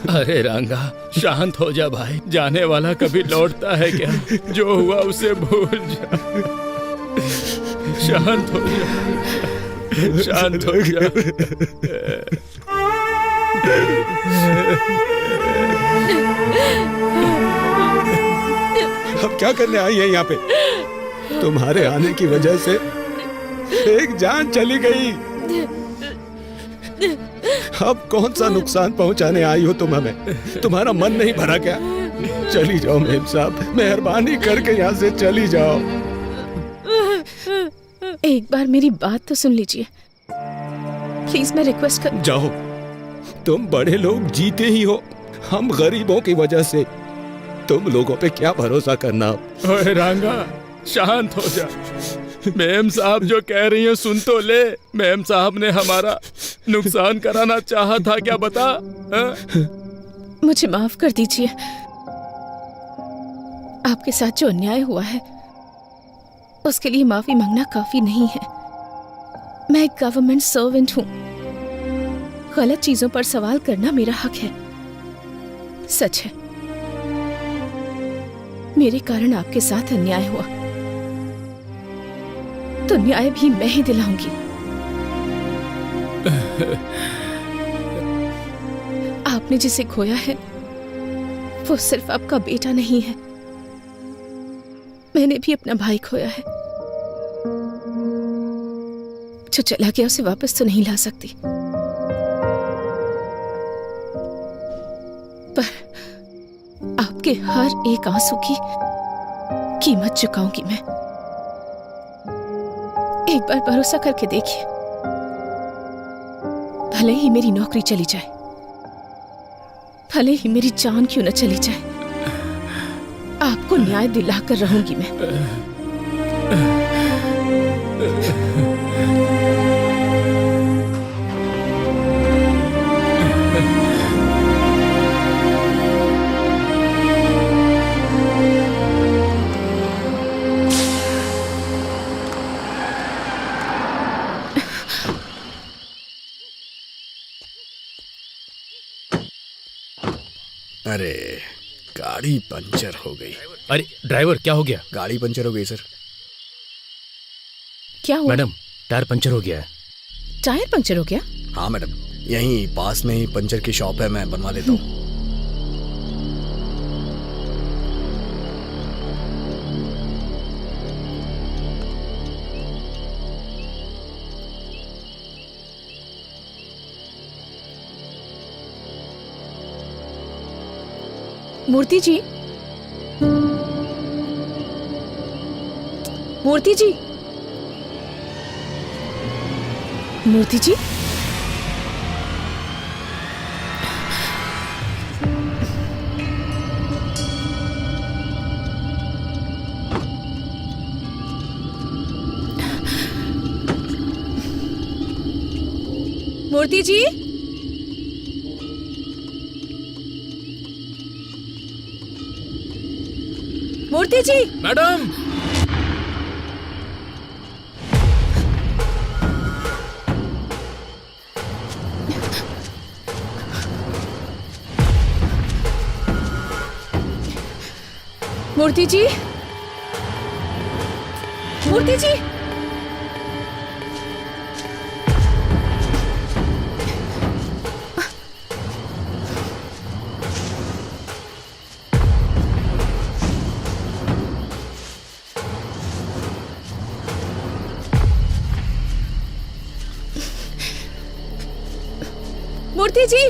अरे रंगा, शांत हो जा भाई। जाने वाला कभी लौटता है क्या? जो हुआ उसे भूल जा। शांत हो जा, शांत हो जा। अब क्या करने आई है यहाँ पे? तुम्हारे आने की वजह से एक जान चली गई। अब कौन सा नुकसान पहुंचाने आई हो तुम हमें? तुम्हारा मन नहीं भरा क्या? चली जाओ मेम साहब, मेहरबानी करके यहाँ से चली जाओ। एक बार मेरी बात तो सुन लीजिए प्लीज, मैं रिक्वेस्ट कर। जाओ, तुम बड़े लोग जीते ही हो, हम गरीबों की वजह से तुम लोगों पे क्या भरोसा करना। ओए रांगा, शांत हो जा। मैम साहब जो कह रही हैं सुन तो ले। मैम साहब ने हमारा नुकसान कराना चाहा था क्या, बता? मुझे माफ कर दीजिए, आपके साथ जो अन्याय हुआ है उसके लिए माफी मांगना काफी नहीं है। मैं एक गवर्नमेंट सर्वेंट हूँ, गलत चीजों पर सवाल करना मेरा हक है। सच है, मेरे कारण आपके साथ अन्याय हुआ, तो न्याय भी मैं ही दिलाऊंगी। आपने जिसे खोया है वो सिर्फ आपका बेटा नहीं है, मैंने भी अपना भाई खोया है। जो चला गया उसे वापस तो नहीं ला सकती, पर आपके हर एक आंसू की कीमत चुकाऊंगी मैं। एक बार भरोसा करके देखिए, भले ही मेरी नौकरी चली जाए, भले ही मेरी जान क्यों न चली जाए, आपको न्याय दिलाकर रहूंगी मैं। अरे गाड़ी पंचर हो गई। अरे ड्राइवर, क्या हो गया? गाड़ी पंचर हो गई सर। क्या हुआ? मैडम, टायर पंचर हो गया है। टायर पंचर हो गया? हाँ मैडम, यहीं पास में ही पंचर की शॉप है, मैं बनवा लेता हूँ। मूर्ति जी, मूर्ति जी, मूर्ति जी, मूर्ति जी, मूर्ति जी। मैडम, मूर्ति जी, मूर्ति जी, मूर्ति जी,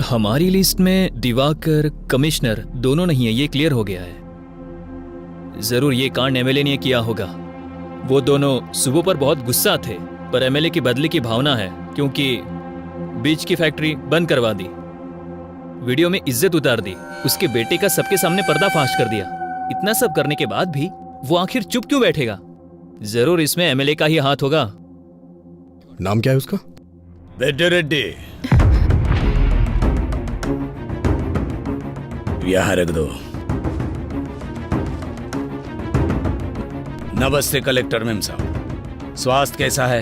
हमारी लिस्ट में दिवाकर, कमिश्नर दोनों नहीं है, ये क्लियर हो गया है। जरूर ये कांड एमएलए ने किया होगा। वो दोनों सुबह पर बहुत गुस्सा थे, पर एमएलए की बदले की भावना है, क्योंकि बीच की फैक्ट्री बंद करवा दी, वीडियो में इज्जत उतार दी, उसके बेटे का सबके सामने पर्दाफाश कर दिया। इतना सब करने के बाद भी वो आखिर चुप क्यों बैठेगा? जरूर इसमें एमएलए का ही हाथ होगा। नाम क्या है उसका? बेटे रेड्डी, यहाँ रख दो। नमस्ते कलेक्टर मेम साहब, स्वास्थ्य कैसा है?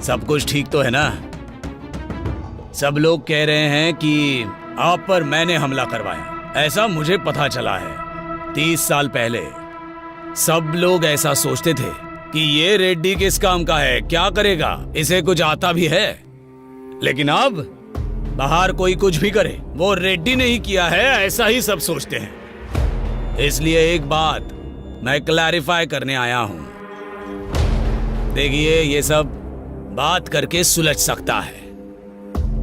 सब कुछ ठीक तो है ना? सब लोग कह रहे हैं कि आप पर मैंने हमला करवाया, ऐसा मुझे पता चला है। 30 साल पहले सब लोग ऐसा सोचते थे कि ये रेड्डी किस काम का है, क्या करेगा, इसे कुछ आता भी है। लेकिन अब बाहर कोई कुछ भी करे, वो रेड्डी ने ही किया है, ऐसा ही सब सोचते हैं। इसलिए एक बात मैं क्लैरिफाई करने आया हूं। देखिए, ये सब बात करके सुलझ सकता है,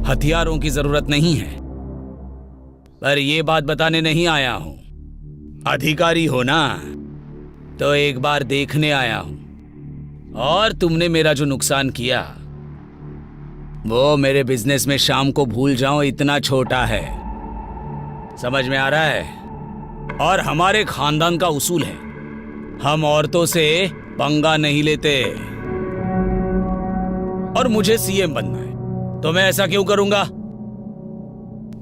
हथियारों की जरूरत नहीं है। पर ये बात बताने नहीं आया हूं। अधिकारी हो ना, तो एक बार देखने आया हूं। और तुमने मेरा जो नुकसान किया, वो मेरे बिजनेस में शाम को भूल जाऊं इतना छोटा है। समझ में आ रहा है? और हमारे खानदान का उसूल है, हम औरतों से पंगा नहीं लेते। और मुझे सीएम बनना है, तो मैं ऐसा क्यों करूंगा?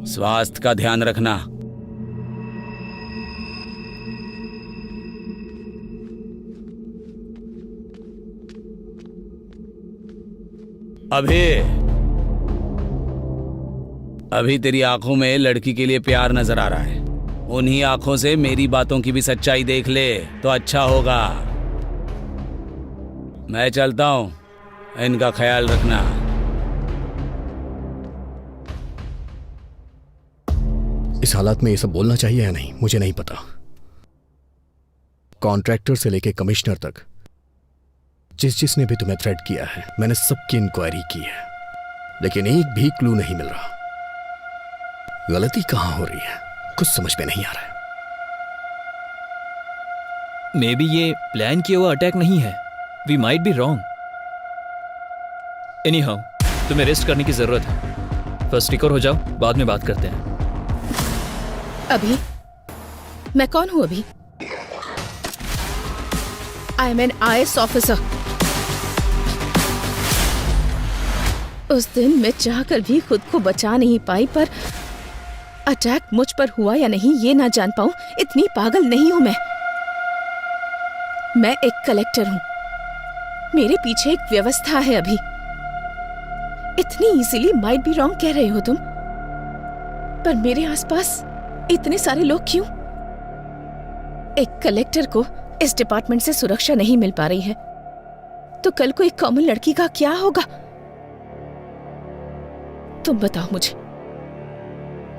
स्वास्थ्य का ध्यान रखना। अभी तेरी आंखों में लड़की के लिए प्यार नजर आ रहा है। उन्हीं आंखों से मेरी बातों की भी सच्चाई देख ले तो अच्छा होगा। मैं चलता हूं, इनका ख्याल रखना। इस हालात में ये सब बोलना चाहिए या नहीं, मुझे नहीं पता। कॉन्ट्रैक्टर से लेके कमिश्नर तक जिसने भी तुम्हें थ्रेट किया है, मैंने सबकी इंक्वायरी की है, लेकिन एक भी क्लू नहीं मिल रहा। गलती कहां हो रही है, कुछ समझ में नहीं आ रहा है। मे बी ये प्लान किया हुआ अटैक नहीं है। We might be wrong. Anyhow, तुम्हें रेस्ट करने की जरूरत है। फर्स्ट रिकवर हो जाओ, बाद में बात करते हैं। अभी मैं कौन हूं? अभी I am an IAS officer. उस दिन मैं चाहकर भी खुद को बचा नहीं पाई, पर अटैक मुझ पर हुआ या नहीं ये ना जान पाऊं, इतनी पागल नहीं हूं मैं। मैं एक कलेक्टर हूं, मेरे पीछे एक व्यवस्था है। अभी इतनी इजीली माइट बी रॉन्ग कह रहे हो तुम, पर मेरे आसपास इतने सारे लोग क्यों? एक कलेक्टर को इस डिपार्टमेंट से सुरक्षा नहीं मिल पा रही है, तो कल को एक कॉमन लड़की का क्या होगा? तुम बताओ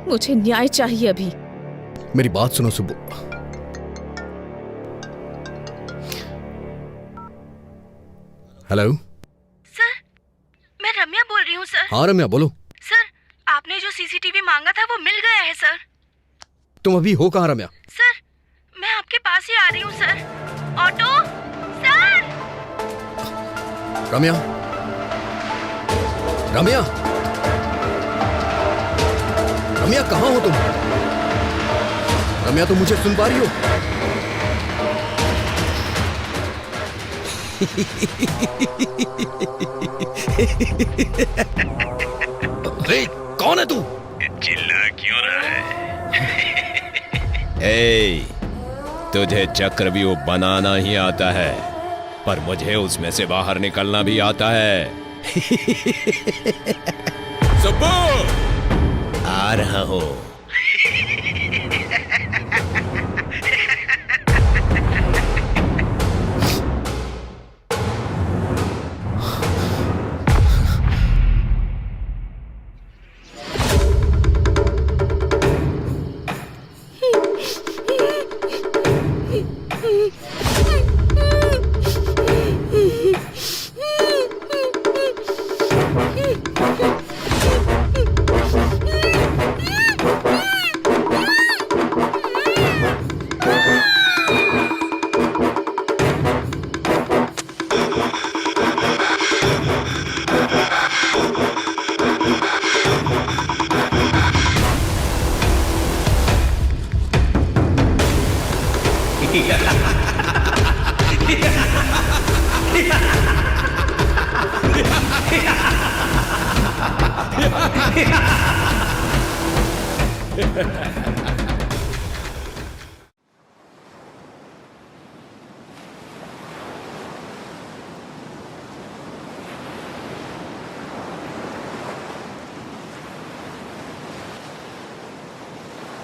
मुझे न्याय चाहिए। अभी मेरी बात सुनो सुब्बू। हेलो सर, मैं रम्या बोल रही हूँ सर। हाँ रम्या, बोलो। सर, आपने जो सीसीटीवी मांगा था वो मिल गया है सर। तुम अभी हो कहाँ रम्या? सर, मैं आपके पास ही आ रही हूँ sir. Auto sir. Ramya, Ramya, Ramya कहाँ हो तुम? रम्या, तुम मुझे सुन पा रही हो? अरे कौन है तू? चिल्ला क्यों रहा है? ए, तुझे चक्रव्यूह बनाना ही आता है, पर मुझे उसमें से बाहर निकलना भी आता है। सुब्बू, आ रहा हूं।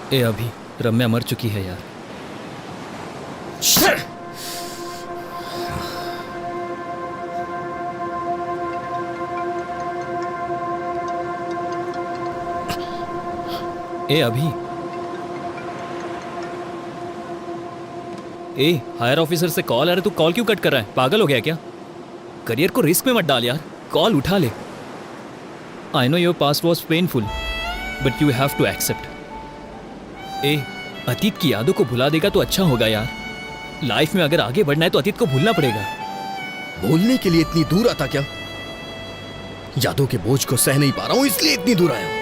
ए अभी रम्या मर चुकी है यार। ए अभी, ए हायर ऑफिसर से कॉल आ रहा है, तू कॉल क्यों कट कर रहा है? पागल हो गया क्या? करियर को रिस्क में मत डाल यार, कॉल उठा ले। I know your past was painful but you have to accept. ए अतीत की यादों को भुला देगा तो अच्छा होगा यार। लाइफ में अगर आगे बढ़ना है तो अतीत को भूलना पड़ेगा। बोलने के लिए इतनी दूर आता क्या? यादों के बोझ को सह नहीं पा रहा हूं इसलिए इतनी दूर आया हूं।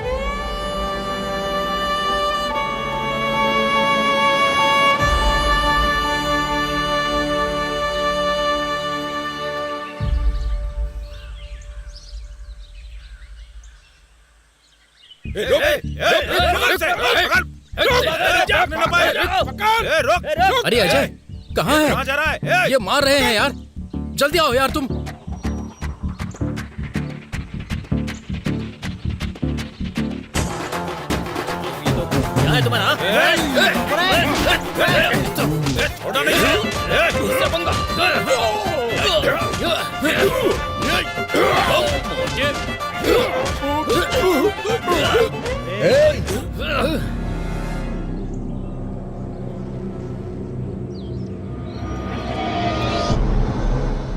अरे अजय कहाँ है? जा रहा है? ये मार रहे हैं यार, जल्दी आओ यार तुम। क्या है तुम्हारा? छोड़ो नहीं। उससे पंगा।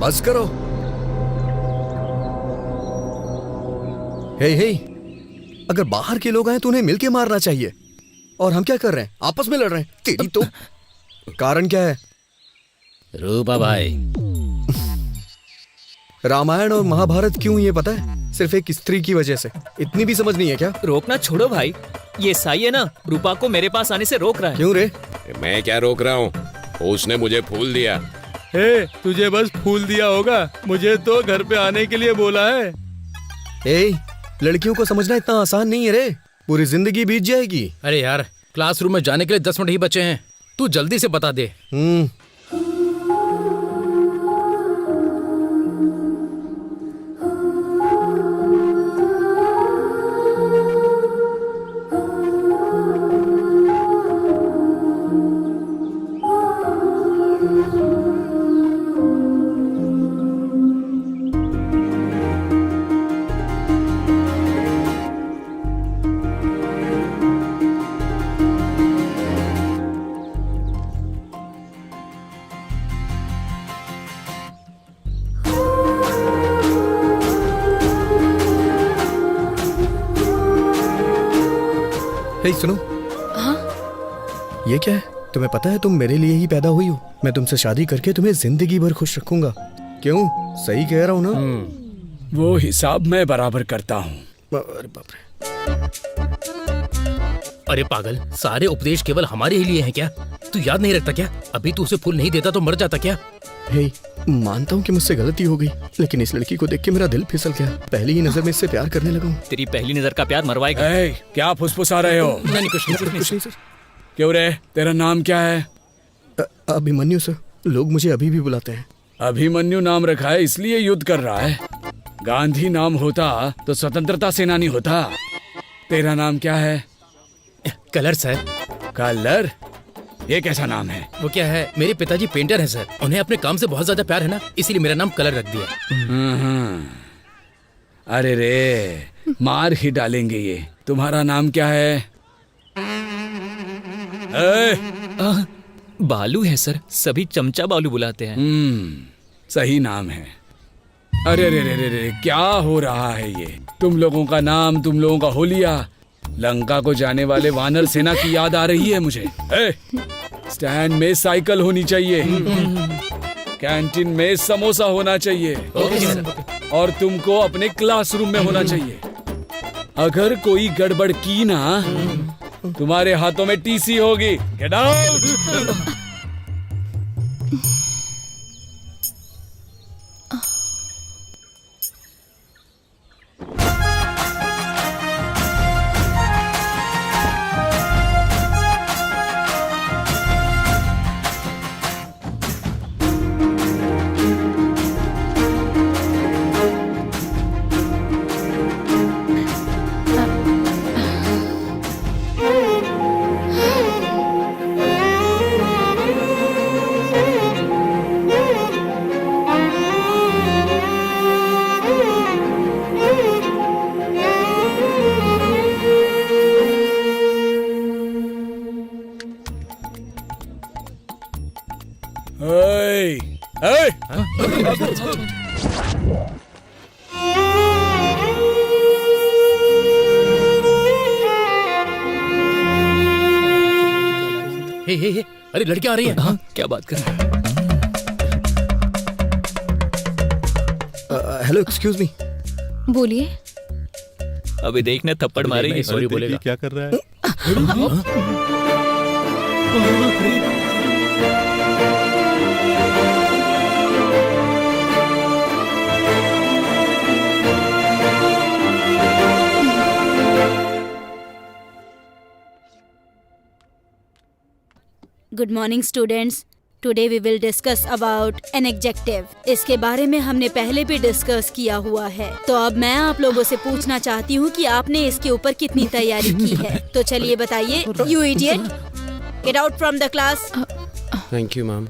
बस करो। हे हे, अगर बाहर के लोग आए तो उन्हें मिलके मारना चाहिए। और हम क्या कर रहे हैं? आपस में लड़ रहे हैं। तेरी तो कारण क्या है? रूपा भाई, रामायण और महाभारत क्यों ये पता है? सिर्फ एक स्त्री की वजह से। इतनी भी समझ नहीं है क्या? रोकना छोड़ो भाई, ये साई है ना, रूपा को मेरे पास आने से रोक रहा है। क्यों रे? मैं क्या रोक रहा हूँ, उसने मुझे फूल दिया। हे, तुझे बस फूल दिया होगा, मुझे तो घर पे आने के लिए बोला है। ए, लड़कियों को समझना इतना आसान नहीं है रे, पूरी जिंदगी बीत जाएगी। अरे यार क्लासरूम में जाने के लिए 10 मिनट ही बचे हैं, तू जल्दी से बता दे। हे सुनो। हाँ? ये क्या है? तुम्हें पता है तुम मेरे लिए ही पैदा हुई हो। मैं तुमसे शादी करके तुम्हें जिंदगी भर खुश रखूंगा। क्यों? सही कह रहा हूँ ना? वो हिसाब मैं बराबर करता हूँ। अरे बाप रे। अरे पागल, सारे उपदेश केवल हमारे ही लिए हैं क्या? तू याद नहीं रखता क्या? अभी तू उसे फूल नहीं देता तो मर जाता क्या? हे, मानता हूँ कि मुझसे गलती हो गई, लेकिन इस लड़की को देख के मेरा दिल फिसल गया। पहली ही नजर में इससे प्यार करने लगा हूँ। तेरी पहली नजर का प्यार मरवाएगा। क्या फुसफुसा रहे हो? नहीं कुछ नहीं सर। क्यों रे, तेरा नाम क्या है? अभिमन्यु सर, लोग मुझे अभी भी बुलाते हैं। अभिमन्यु नाम रखा है इसलिए युद्ध कर रहा है। गांधी नाम होता तो स्वतंत्रता सेनानी होता। तेरा नाम क्या है? Colour sir. कलर? ये कैसा नाम है? वो क्या है, मेरे पिताजी पेंटर हैं सर, उन्हें अपने काम से बहुत ज्यादा प्यार है ना, इसीलिए मेरा नाम कलर रख दिया। अरे रे, मार ही डालेंगे ये। तुम्हारा नाम क्या है? बालू है सर, सभी चमचा बालू बुलाते हैं। सही नाम है। अरे रे रे रे रे, क्या हो रहा है ये? तुम लोगों का नाम, तुम लोगों का होलिया, लंका को जाने वाले वानर सेना की याद आ रही है मुझे। स्टैंड में साइकिल होनी चाहिए, कैंटीन में समोसा होना चाहिए, और तुमको अपने क्लासरूम में होना चाहिए। अगर कोई गड़बड़ की ना, तुम्हारे हाथों में टीसी होगी। Get out. हे, अरे लड़कियां आ रही हैं। हाँ, क्या बात कर रहे हैं? Hello, excuse me. बोलिए। अभी देखना थप्पड़ मारेगी। सॉरी बोलेगा। क्या कर रहा है? Good morning students. Today we will discuss about an adjective. इसके बारे में हमने पहले भी डिस्कस किया हुआ है, तो अब मैं आप लोगों से पूछना चाहती हूँ कि आपने इसके ऊपर कितनी तैयारी की है। तो चलिए बताइए। You idiot, get out from the class. Thank you ma'am.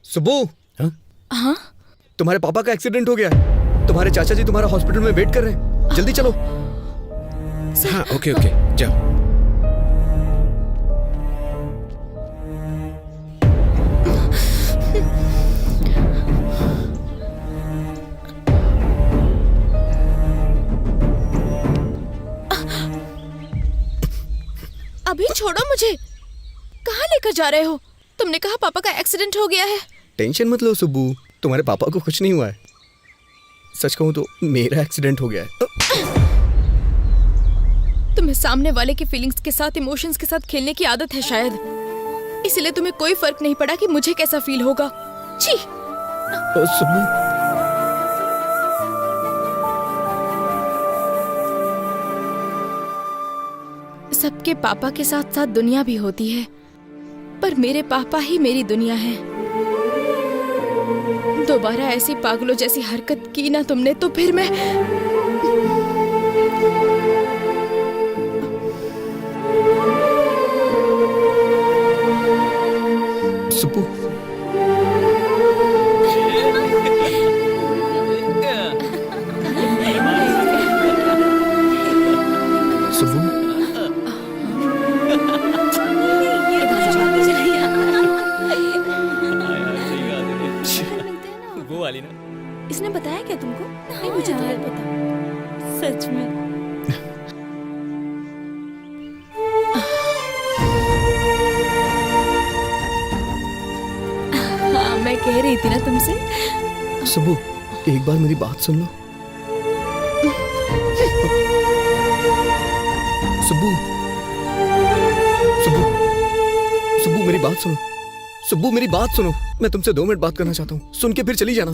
Subbu. हाँ? तुम्हारे पापा का एक्सीडेंट हो गया है। तुम्हारे चाचा जी तुम्हारा हॉस्पिटल में वेट कर रहे हैं। जल्दी चलो। हाँ, ओके ओके, जाओ। अभी छोड़ो मुझे। कहाँ लेकर जा रहे हो? तुमने कहा पापा का एक्सीडेंट हो गया है। टेंशन मत लो सुब्बू, तुम्हारे पापा को कुछ नहीं हुआ है। सच कहूं तो मेरा एक्सीडेंट हो गया है। तुम्हें सामने वाले की फीलिंग्स के साथ, इमोशंस के साथ खेलने की आदत है शायद, इसलिए तुम्हें कोई फर्क नहीं पड़ा कि मुझे कैसा फील होगा। छी। सुब्बू। सबके पापा के साथ साथ दुनिया भी होती है, पर मेरे पापा ही मेरी दुनिया है। दोबारा ऐसी पागलों जैसी हरकत की ना तुमने तो फिर मैं सुप्पू, सुप्पू, वो वाली ना। इसने बताया क्या तुमको? नहीं, मुझे तो नहीं पता। सच में? हाँ, मैं कह रही थी ना तुमसे। सुप्पू, एक बार मेरी बात सुन लो। सुप्पू, सुप्पू, सुप्पू मेरी बात सुनो। सुप्पू मेरी बात सुनो, मैं तुमसे 2 मिनट बात करना चाहता हूँ, सुन के फिर चली जाना।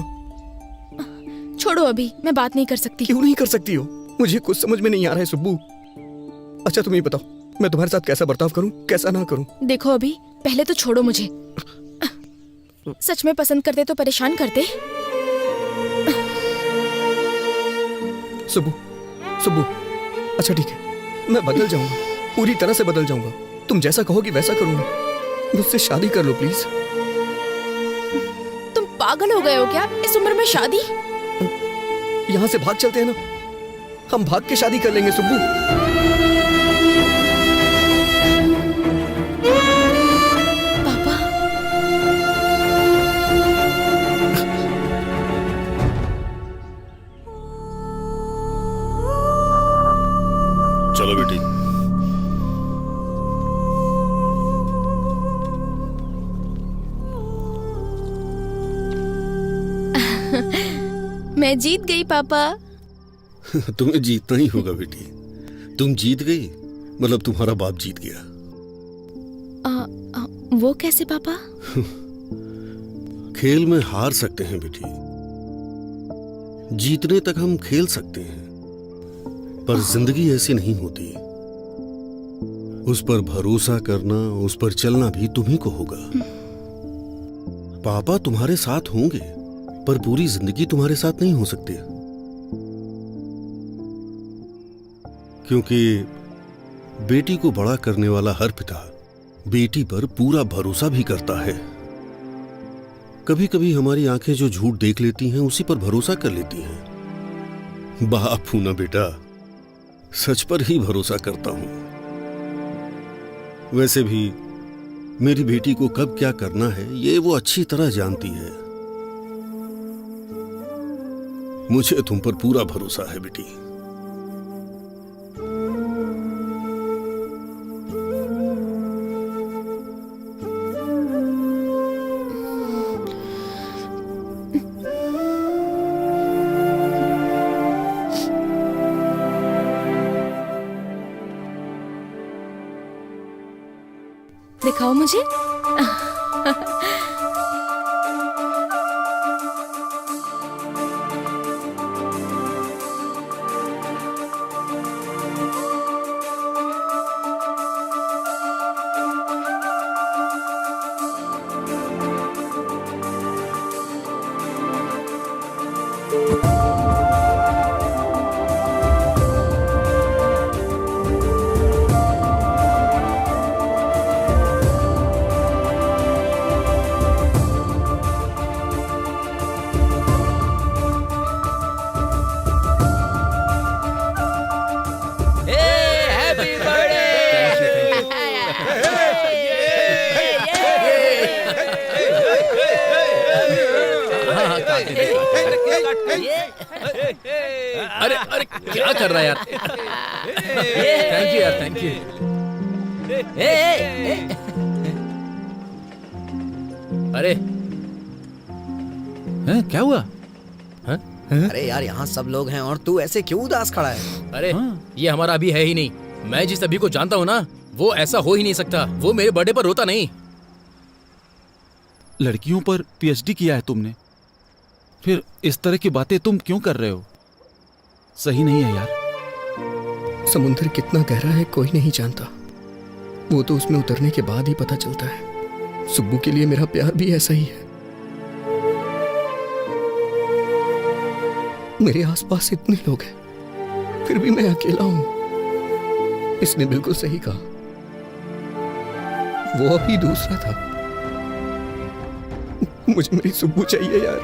छोड़ो, अभी मैं बात नहीं कर सकती। क्यों नहीं कर सकती हो? मुझे कुछ समझ में नहीं आ रहा है सुप्पू। अच्छा तुम ये बताओ, मैं तुम्हारे साथ कैसा बर्ताव करूं, कैसा ना करूं? देखो अभी, पहले तो छोड़ो मुझे। सच में पसंद करते तो परेशान करते। सुप्पू, सुप्पू, अच्छा ठीक है, मैं बदल जाऊंगा, पूरी तरह से बदल जाऊंगा। तुम जैसा कहोगी वैसा करूंगा। मुझसे शादी कर लो प्लीज। तुम पागल हो गए हो क्या? इस उम्र में शादी? यहाँ से भाग चलते हैं ना, हम भाग के शादी कर लेंगे सुब्बू। पापा, चलो बेटी। मैं जीत गई पापा। तुम्हें जीतना ही होगा बेटी। तुम जीत गई मतलब तुम्हारा बाप जीत गया। वो कैसे पापा? खेल में हार सकते हैं बेटी, जीतने तक हम खेल सकते हैं, पर जिंदगी ऐसी नहीं होती। उस पर भरोसा करना, उस पर चलना भी तुम्ही को होगा। पापा तुम्हारे साथ होंगे, पर पूरी जिंदगी तुम्हारे साथ नहीं हो सकती, क्योंकि बेटी को बड़ा करने वाला हर पिता बेटी पर पूरा भरोसा भी करता है। कभी कभी हमारी आंखें जो झूठ देख लेती हैं उसी पर भरोसा कर लेती हैं। बाप हूं ना बेटा, सच पर ही भरोसा करता हूं। वैसे भी मेरी बेटी को कब क्या करना है ये वो अच्छी तरह जानती है। मुझे तुम पर पूरा भरोसा है बेटी। दिखाओ मुझे। अरे अरे क्या कर रहा है यार? थैंक यू यार, थैंक यू। अरे क्या हुआ? अरे यार यहाँ सब लोग हैं और तू ऐसे क्यों उदास खड़ा है? अरे ये हमारा अभी है ही नहीं। मैं जिस अभी को जानता हूँ ना, वो ऐसा हो ही नहीं सकता। वो मेरे बर्थडे पर रोता नहीं। लड़कियों पर पीएचडी किया है तुमने, फिर इस तरह की बातें तुम क्यों कर रहे हो? सही नहीं है यार। समुद्र कितना गहरा है कोई नहीं जानता, वो तो उसमें उतरने के बाद ही पता चलता है। सुब्बू के लिए मेरा प्यार भी ऐसा ही है। मेरे आसपास इतने लोग हैं, फिर भी मैं अकेला हूं। इसने बिल्कुल सही कहा, वो अभी दूसरा था। मुझे मेरी सुब्बू चाहिए यार।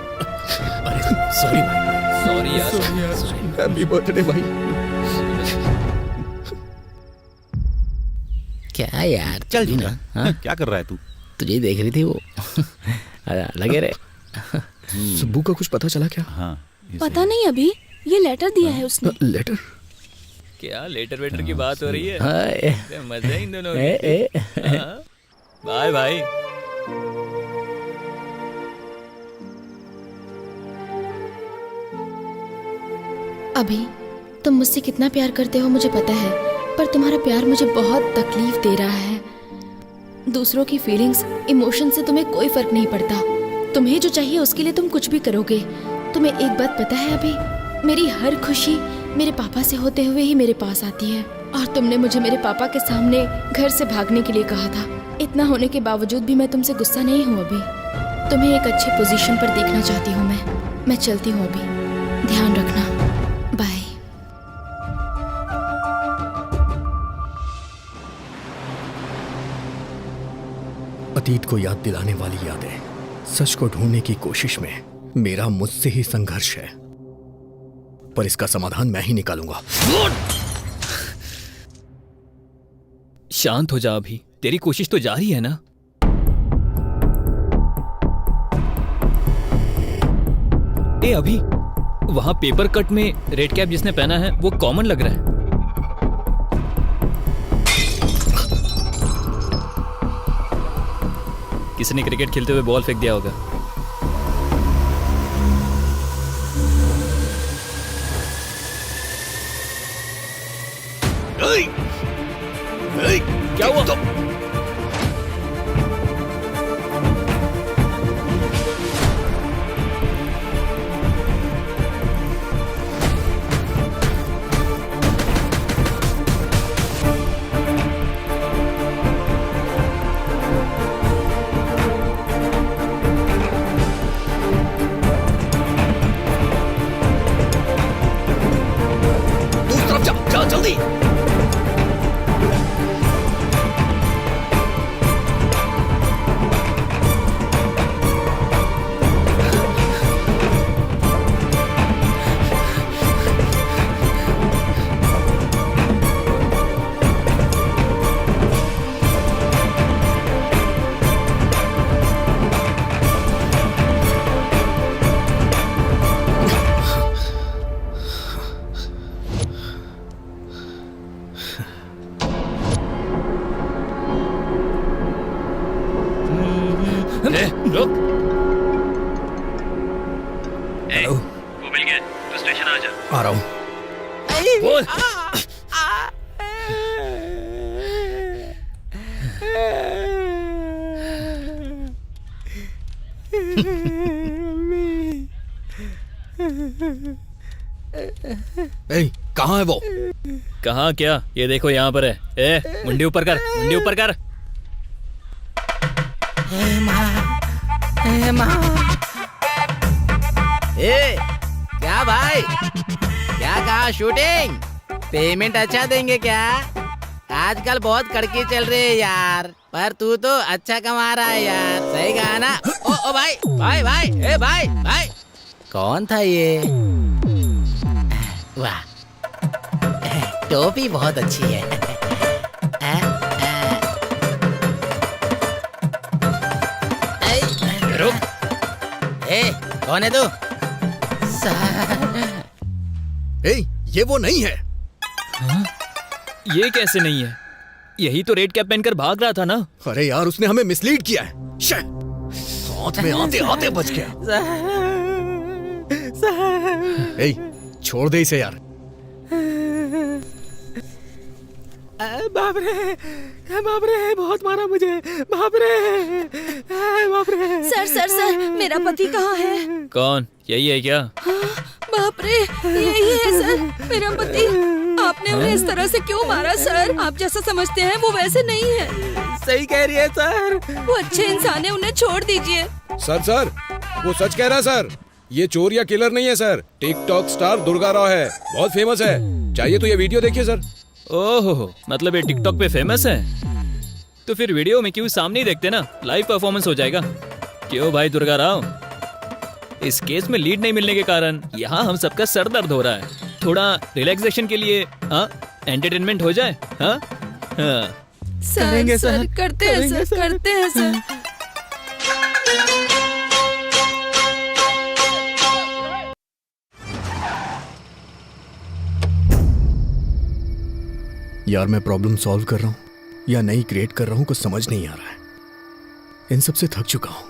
सॉरी भाई, सॉरी यार। हैप्पी बर्थडे भाई। क्या यार, चल जी ना। हाँ? क्या कर रहा है तू? तुझे देख रही थी वो। लगे रे। सुब्बू का कुछ पता चला क्या? हाँ, पता नहीं, अभी ये लेटर दिया है उसने। लेटर? क्या लेटर वेटर की बात हो रही है? हाँ, मजा है इन दोनों की। Bye bye. अभी तुम मुझसे कितना प्यार करते हो मुझे पता है, पर तुम्हारा प्यार मुझे बहुत तकलीफ दे रहा है। दूसरों की फीलिंग्स, इमोशन से तुम्हें कोई फर्क नहीं पड़ता। तुम्हें जो चाहिए उसके लिए तुम कुछ भी करोगे। तुम्हें एक बात पता है अभी, मेरी हर खुशी मेरे पापा से होते हुए ही मेरे पास आती है। और तुमने मुझे मेरे पापा के सामने घर से भागने के लिए कहा था। इतना होने के बावजूद भी मैं तुमसे गुस्सा नहीं हूँ अभी। तुम्हें एक अच्छी पोजीशन पर देखना चाहती हूँ मैं चलती हूँ अभी। ध्यान रखना, बाय। अतीत को याद दिलाने वाली यादें, सच को ढूंढने की कोशिश में मेरा मुझसे ही संघर्ष है, पर इसका समाधान मैं ही निकालूंगा। शांत हो जा अभी, तेरी कोशिश तो जारी है ना। ए अभी, वहां पेपर कट में रेड कैप जिसने पहना है वो कॉमन लग रहा है। किसी ने क्रिकेट खेलते हुए बॉल फेंक दिया होगा। क्या हुआ? दूसरी तरफ जा जल्दी। रुक। हेलो, वो मिल गया, तू स्टेशन आ जा। आ रहा हूँ। बोल। कहाँ है वो? कहाँ क्या? ये देखो यहाँ पर है। ए, मुंडी ऊपर कर, मुंडी ऊपर कर। ए, क्या भाई, क्या कहा? शूटिंग पेमेंट अच्छा देंगे क्या? आजकल बहुत कड़की चल रही है यार, पर तू तो अच्छा कमा रहा है यार। सही कहा ना? ओ भाई भाई भाई, ए भाई भाई, कौन था ये? वाह, टोपी बहुत अच्छी है। रुक। ए, कौन है तू? ये वो नहीं है। हाँ? ये कैसे नहीं है? यही तो रेड कैप पहनकर भाग रहा था ना। अरे यार, उसने हमें मिसलीड किया है। हाथ में आते आते बच गया। छोड़ दे इसे यार। बाप रे, बहुत मारा मुझे। बाप रे। सर, मेरा पति कहाँ है? कौन? यही है क्या? बाप रे, यही है सर, मेरा पति। आपने उन्हें इस तरह से क्यों मारा सर? आप जैसा समझते हैं वो वैसे नहीं है। सही कह रही है सर। वो अच्छे इंसान है, उन्हें छोड़ दीजिए। सर, वो सच कह रहा है सर। ये चोर या किलर नहीं है sir, TikTok star Durga Rao है, बहुत फेमस है। चाहिए तो ये वीडियो देखिए सर। ओहो, मतलब ये टिकटॉक पे फेमस है? तो फिर वीडियो में क्यों सामने ही देखते ना, लाइव परफॉर्मेंस हो जाएगा। क्यों भाई दुर्गा राव, इस केस में लीड नहीं मिलने के कारण यहाँ हम सबका सर दर्द हो रहा है। थोड़ा रिलैक्सेशन के लिए एंटरटेनमेंट हो जाए। हाँ करेंगे सर, करते हैं सर, करते हैं सर। यार मैं प्रॉब्लम सॉल्व कर रहा हूँ या नई क्रिएट कर रहा हूँ, कुछ समझ नहीं आ रहा है। इन सब से थक चुका हूँ,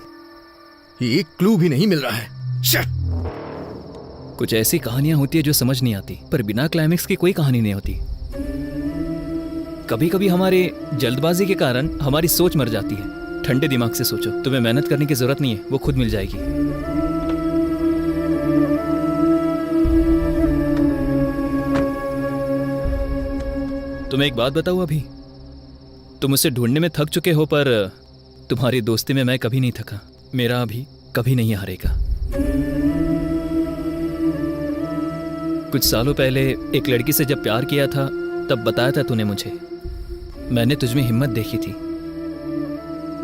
एक क्लू भी नहीं मिल रहा है। कुछ ऐसी कहानियां होती है जो समझ नहीं आती, पर बिना क्लाइमेक्स की कोई कहानी नहीं होती। कभी कभी हमारे जल्दबाजी के कारण हमारी सोच मर जाती है। ठंडे दिमाग से सोचो, तुम्हें मेहनत करने की जरूरत नहीं है, वो खुद मिल जाएगी। तुम्हें एक बात बताऊं, अभी तुम मुझसे ढूंढने में थक चुके हो, पर तुम्हारी दोस्ती में मैं कभी नहीं थका। मेरा अभी कभी नहीं हारेगा। कुछ सालों पहले एक लड़की से जब प्यार किया था तब बताया था तूने मुझे। मैंने तुझमें हिम्मत देखी थी।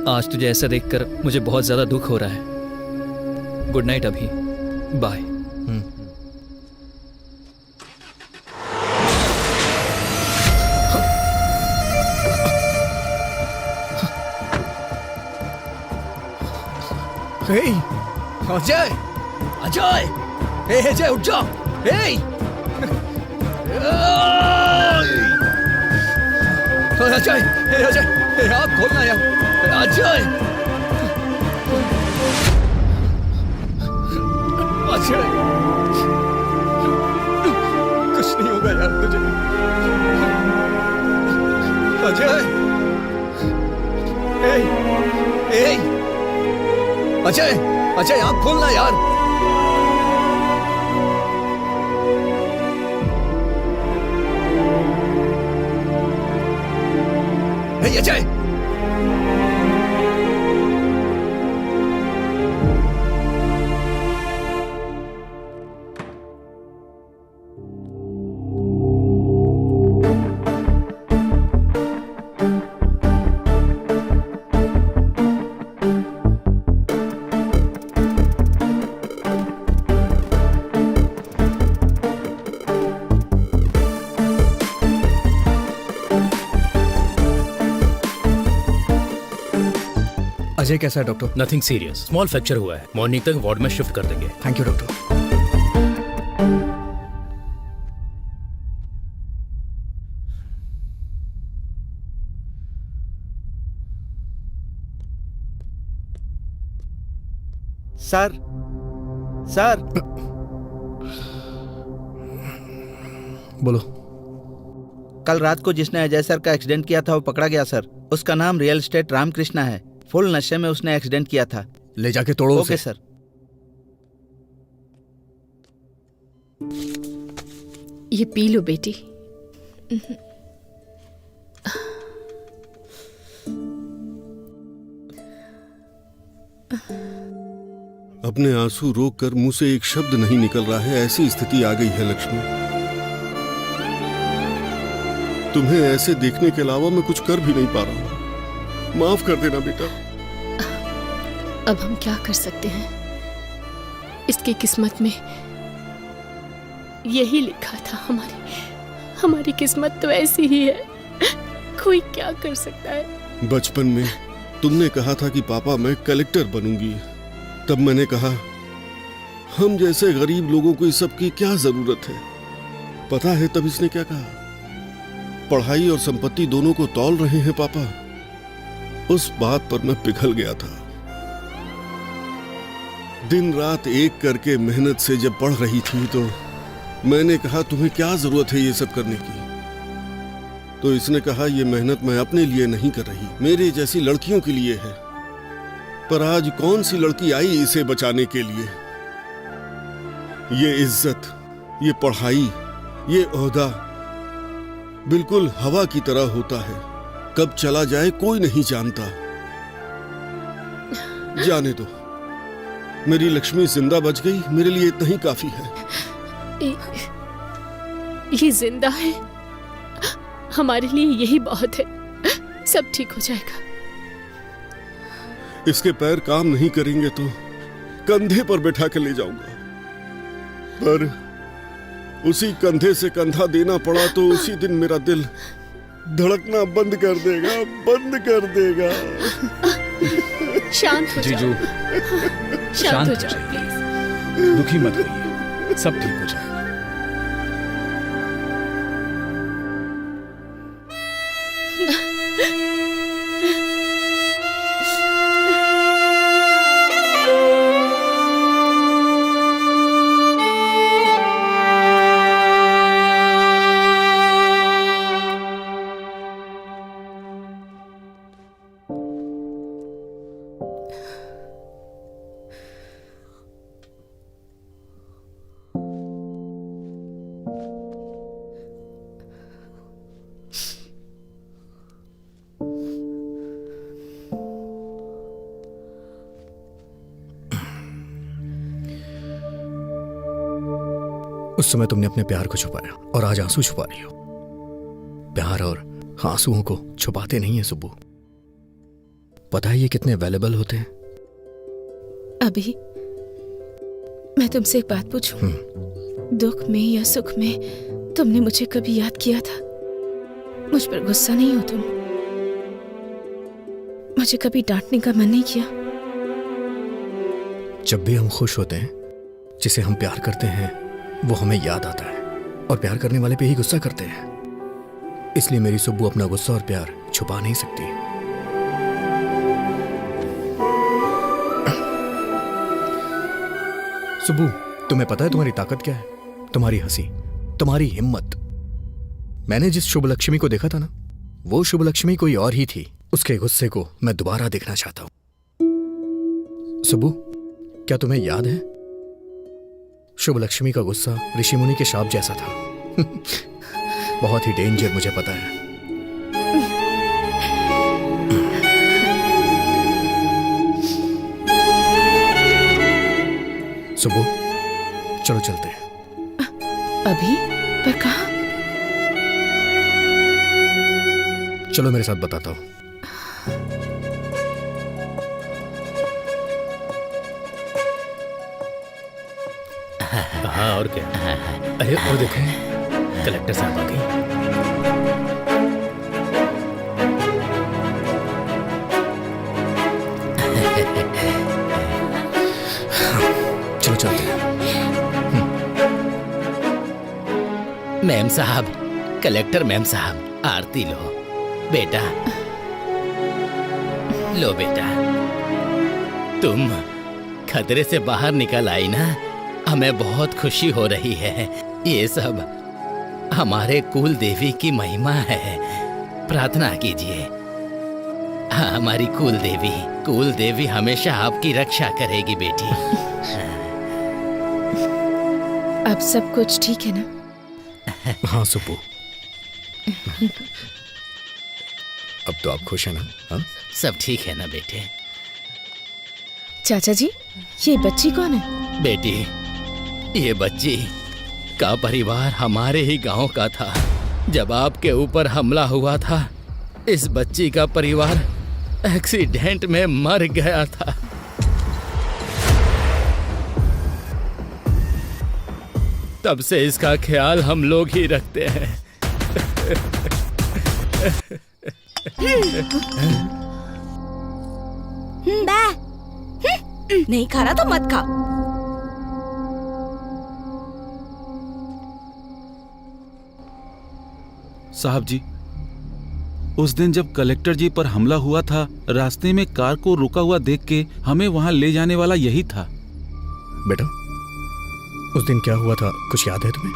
आज तुझे ऐसा देखकर मुझे बहुत ज्यादा दुख हो रहा है। गुड नाइट अभी, बाय। अजय, अजय, अजय उठ जाओ। अजय, अजय, आप खोलना यार। अजय, अजय, कुछ नहीं होगा यार तुझे। अजय, अजय, अजय आप खोलना यार। अजय, अजय कैसा है doctor? Nothing serious, small fracture हुआ है। मॉर्निंग तक वार्ड में शिफ्ट कर देंगे। Thank you doctor. Sir, sir, बोलो। कल रात को जिसने अजय सर का एक्सीडेंट किया था वो पकड़ा गया सर। उसका नाम रियल एस्टेट रामकृष्णा है। फुल नशे में उसने एक्सीडेंट किया था। ले जाके तोड़ो ओके सर। ये पी लो बेटी। अपने आंसू रोक कर मुंह से एक शब्द नहीं निकल रहा है, ऐसी स्थिति आ गई है लक्ष्मी। तुम्हें ऐसे देखने के अलावा मैं कुछ कर भी नहीं पा रहा हूं। माफ कर देना बेटा। अब हम क्या कर सकते हैं? इसकी किस्मत में यही लिखा था। हमारी किस्मत तो ऐसी ही है। कोई क्या कर सकता है? बचपन में तुमने कहा था कि पापा मैं कलेक्टर बनूंगी। तब मैंने कहा हम जैसे गरीब लोगों को इस सब की क्या जरूरत है। पता है तब इसने क्या कहा? पढ़ाई और संपत्ति दोनों को तौल रहे हैं पापा। उस बात पर मैं पिघल गया था। दिन रात एक करके मेहनत से जब पढ़ रही थी तो मैंने कहा तुम्हें क्या जरूरत है ये सब करने की। तो इसने कहा ये मेहनत मैं अपने लिए नहीं कर रही, मेरे जैसी लड़कियों के लिए है। पर आज कौन सी लड़की आई इसे बचाने के लिए? ये इज्जत, ये पढ़ाई, ये ओहदा बिल्कुल हवा की तरह होता है, कब चला जाए कोई नहीं जानता। जाने दो, मेरी लक्ष्मी जिंदा बच गई, मेरे लिए इतना ही काफी है। ये जिंदा है, हमारे लिए यही बहुत है। सब ठीक हो जाएगा। इसके पैर काम नहीं करेंगे तो कंधे पर बैठा कर ले जाऊंगा, पर उसी कंधे से कंधा देना पड़ा तो उसी दिन मेरा दिल धड़कना बंद कर देगा, बंद कर देगा। शांत हो जीजू, शांत हो जाओ प्लीज। दुखी मत होइए, सब ठीक हो जाएगा। उस समय तुमने अपने प्यार को छुपाया और आज आंसू छुपा रही हो। प्यार और आंसुओं को छुपाते नहीं है सुब्बू। पता है ये कितने वैल्यूएबल होते हैं? अभी मैं तुमसे एक बात पूछूं? दुख में या सुख में तुमने मुझे कभी याद किया था? मुझ पर गुस्सा नहीं हो तुम? मुझे कभी डांटने का मन नहीं किया? जब भी हम खुश होते हैं, जिसे हम प्यार करते हैं वो हमें याद आता है, और प्यार करने वाले पे ही गुस्सा करते हैं। इसलिए मेरी सुब्बू अपना गुस्सा और प्यार छुपा नहीं सकती। सुब्बू, तुम्हें पता है तुम्हारी ताकत क्या है? तुम्हारी हंसी, तुम्हारी हिम्मत। मैंने जिस शुभ लक्ष्मी को देखा था ना, वो शुभ लक्ष्मी कोई और ही थी। उसके गुस्से को मैं दोबारा देखना चाहता हूं। सुब्बू, क्या तुम्हें याद है शुभ लक्ष्मी का गुस्सा ऋषि मुनि के शाप जैसा था? बहुत ही डेंजर, मुझे पता है। सुबह चलो चलते हैं। अभी? पर कहाँ? चलो मेरे साथ बताता हूँ। हाँ और क्या? अरे वो देखो, कलेक्टर साहब आ गई। चलो चलते हैं। मैम साहब, कलेक्टर मैम साहब, आरती लो बेटा। लो बेटा, तुम खतरे से बाहर निकल आई ना, हमें बहुत खुशी हो रही है। ये सब हमारे कुल देवी की महिमा है। प्रार्थना कीजिए। हाँ, हमारी कुल देवी हमेशा आपकी रक्षा करेगी बेटी। अब सब कुछ ठीक है ना? हाँ सुब्बू, अब तो आप खुश हैं ना? हाँ? सब ठीक है ना बेटे? चाचा जी, ये बच्ची कौन है? बेटी, ये बच्ची का परिवार हमारे ही गांव का था। जब आपके ऊपर हमला हुआ था, इस बच्ची का परिवार एक्सीडेंट में मर गया था। तब से इसका ख्याल हम लोग ही रखते हैं। नहीं खा रहा तो मत खा। साहब जी, उस दिन जब कलेक्टर जी पर हमला हुआ था, रास्ते में कार को रुका हुआ देख के हमें वहां ले जाने वाला यही था। बेटा, उस दिन क्या हुआ था, कुछ याद है तुम्हें?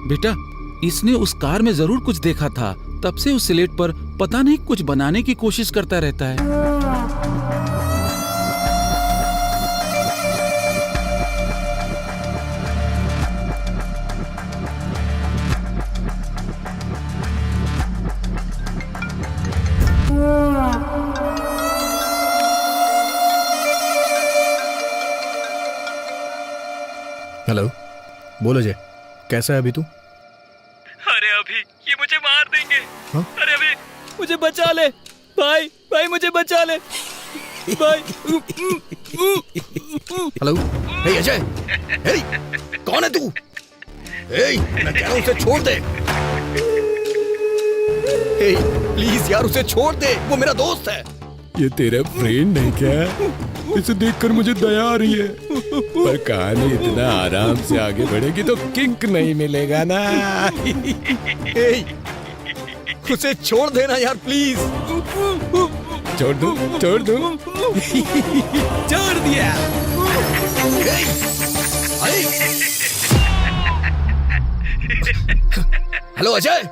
बेटा, इसने उस कार में जरूर कुछ देखा था। तब से उस स्लेट पर पता नहीं कुछ बनाने की कोशिश करता रहता है। बोल अजय, कैसा है अभी तू? अरे अभी ये मुझे मार देंगे। हाँ? अरे अभी मुझे बचा ले भाई, भाई मुझे बचा ले भाई। हेलो, हे अजय, हे, कौन है तू? हे, मैं कह रहा हूँ उसे छोड़ दे। हे, प्लीज यार उसे छोड़ दे, वो मेरा दोस्त है। ये तेरा फ्रेंड है क्या? इसे देखकर मुझे दया आ रही है, पर कहानी इतना आराम से आगे बढ़ेगी तो किक नहीं मिलेगा ना। हे, उसे छोड़ देना यार प्लीज। छोड़ दूं? छोड़ दूं? छोड़ दिया। हेलो अजय।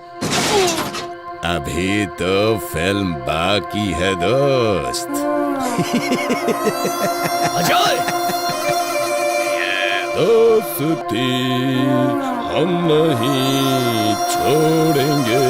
अभी तो फिल्म बाकी है दोस्त। अजय, दोस्ती हम नहीं छोड़ेंगे।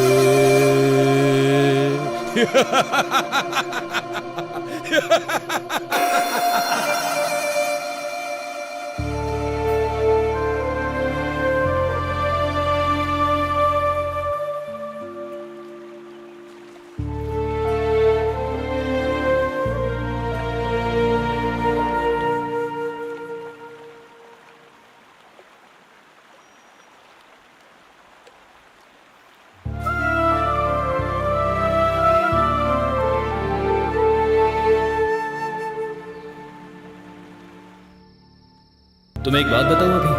तुम्हें एक बात बताऊं, अभी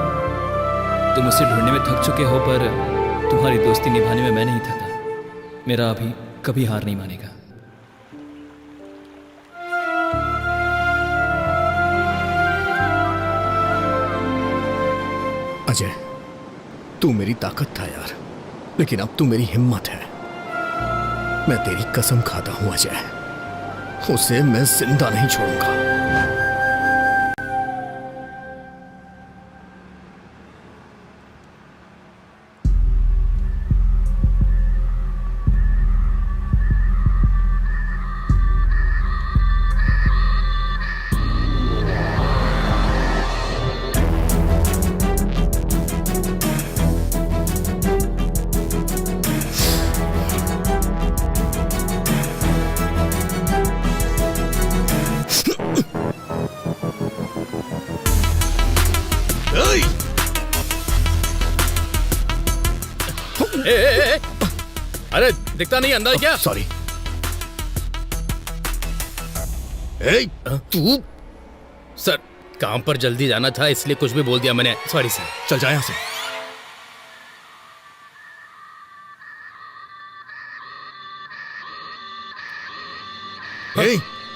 तुम उसे ढूंढने में थक चुके हो, पर तुम्हारी दोस्ती निभाने में मैं नहीं थका। मेरा अभी कभी हार नहीं मानेगा। अजय, तू मेरी ताकत था यार, लेकिन अब तू मेरी हिम्मत है। मैं तेरी कसम खाता हूं अजय, उसे मैं जिंदा नहीं छोड़ूंगा। अरे दिखता नहीं अंदर क्या? सॉरी। तू? सर काम पर जल्दी जाना था इसलिए कुछ भी बोल दिया मैंने, सॉरी सर। चल जा यहाँ से।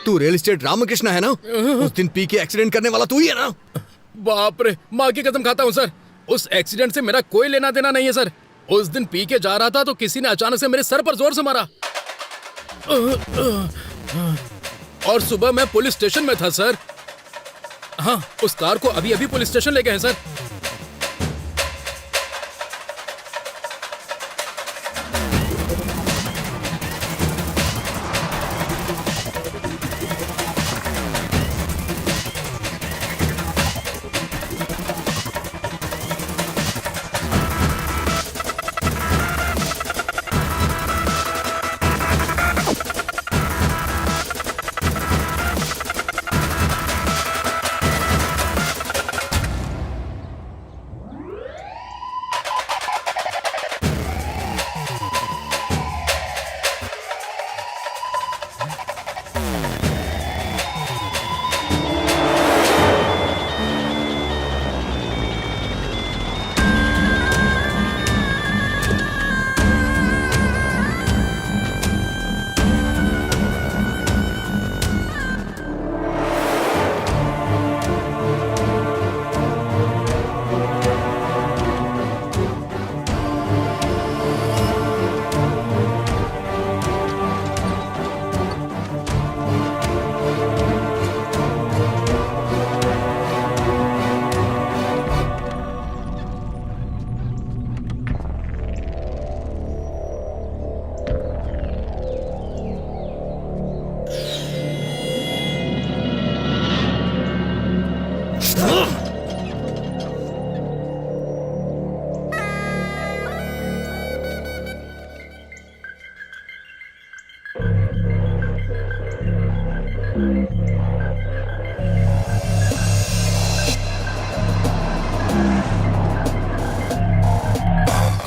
तू रियल एस्टेट रामकृष्ण है ना? उस दिन पी के एक्सीडेंट करने वाला तू ही है ना? बाप रे, माँ की कसम खाता हूँ सर, उस एक्सीडेंट से मेरा कोई लेना देना नहीं है सर। उस दिन पी के जा रहा था तो किसी ने अचानक से मेरे सर पर जोर से मारा और सुबह मैं पुलिस स्टेशन में था सर। हाँ, उस कार को अभी अभी पुलिस स्टेशन ले गए हैं सर।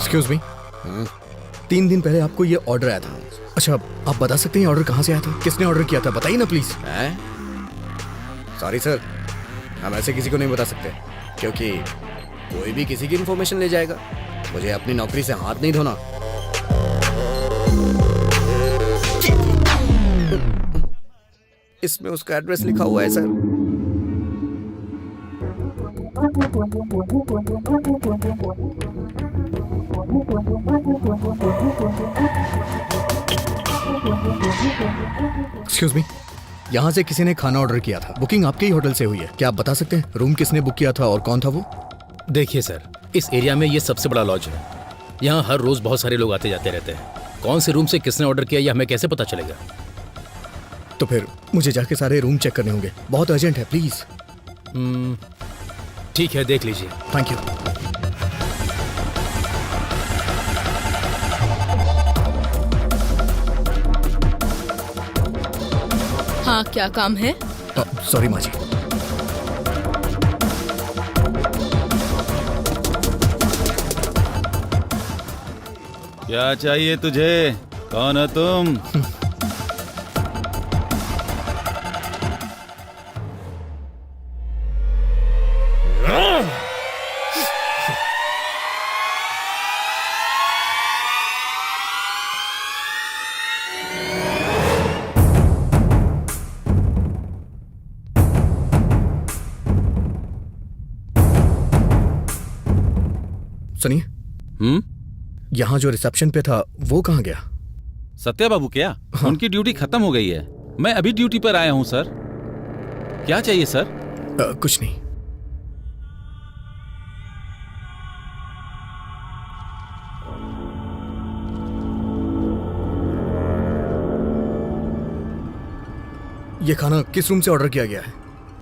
एक्सक्यूज मी, 3 दिन पहले आपको ये ऑर्डर आया था। अच्छा, आप बता सकते हैं ऑर्डर कहाँ से आया था? किसने ऑर्डर किया था? बताइए ना प्लीज। सॉरी सर, हम ऐसे किसी को नहीं बता सकते, क्योंकि कोई भी किसी की इन्फॉर्मेशन ले जाएगा। मुझे अपनी नौकरी से हाथ नहीं धोना। इसमें उसका एड्रेस लिखा हुआ है सर। एक्सक्यूज मी, यहाँ से किसी ने खाना ऑर्डर किया था। बुकिंग आपके ही होटल से हुई है। क्या आप बता सकते हैं रूम किसने बुक किया था और कौन था वो? देखिए सर, इस एरिया में ये सबसे बड़ा लॉज है। यहाँ हर रोज बहुत सारे लोग आते जाते रहते हैं। कौन से रूम से किसने ऑर्डर किया, ये हमें कैसे पता चलेगा? तो फिर मुझे जाके सारे रूम चेक करने होंगे। बहुत अर्जेंट है, प्लीज। ठीक है, देख लीजिए। Thank you. हाँ, क्या काम है? सॉरी माँ जी। क्या चाहिए तुझे? कौन हो तुम? सुनिए, यहाँ जो रिसेप्शन पे था वो कहाँ गया? सत्या बाबू क्या? हाँ। उनकी ड्यूटी खत्म हो गई है। मैं अभी ड्यूटी पर आया हूँ सर। क्या चाहिए सर? कुछ नहीं। ये खाना किस रूम से ऑर्डर किया गया है?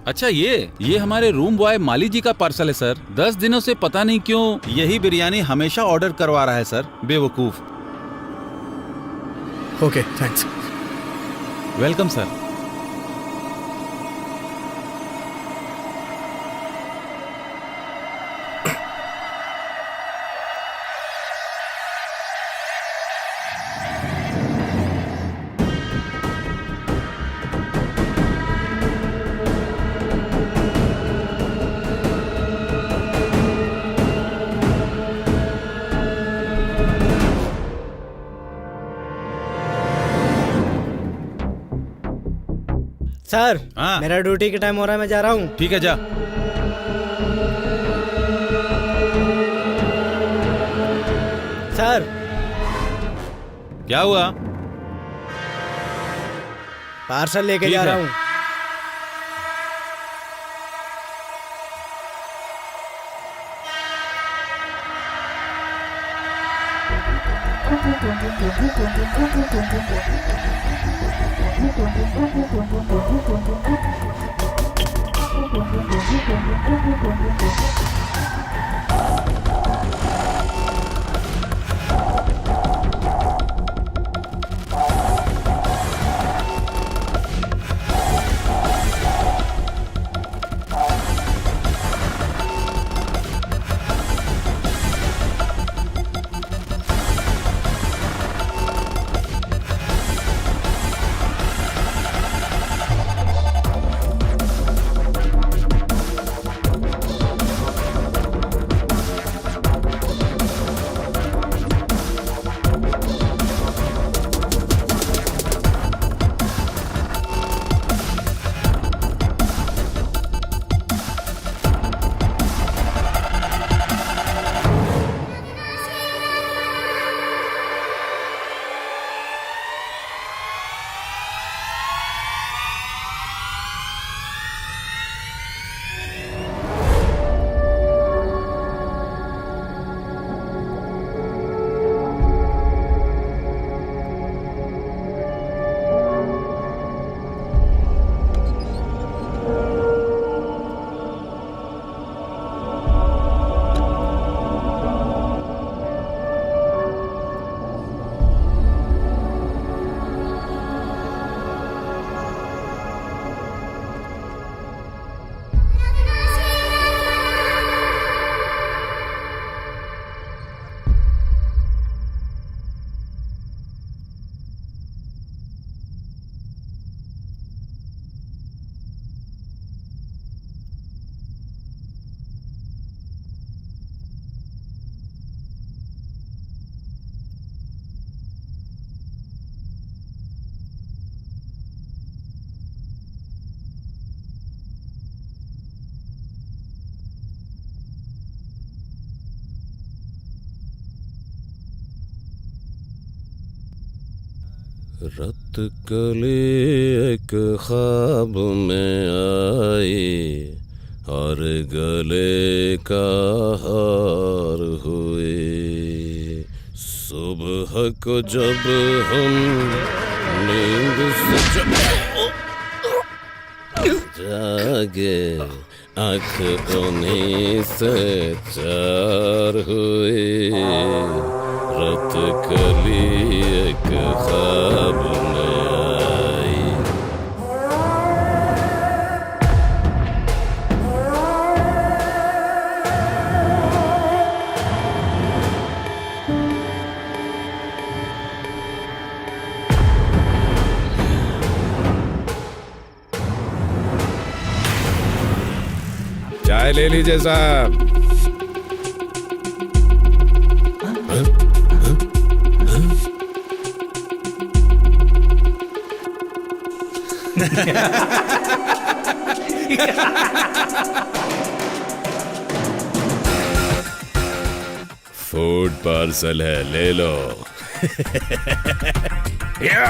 अच्छा, ये हमारे रूम बॉय माली जी का पार्सल है सर। 10 दिनों से पता नहीं क्यों यही बिरयानी हमेशा ऑर्डर करवा रहा है सर, बेवकूफ। Okay, thanks. Welcome sir. Sir, मेरा ड्यूटी का टाइम हो रहा है, मैं जा रहा हूँ। ठीक है, जा। सर, क्या हुआ? पार्सल लेके जा रहा हूँ। रत कली एक ख्वाब में आई और गले का हार हुए। सुबह को जब हम नींद से जागे आँख उन्हीं से चार हुई। रत कली एक ख्वाब में आई। चाय ले लीजिए साहब। फूड पार्सल है, ले लो। या!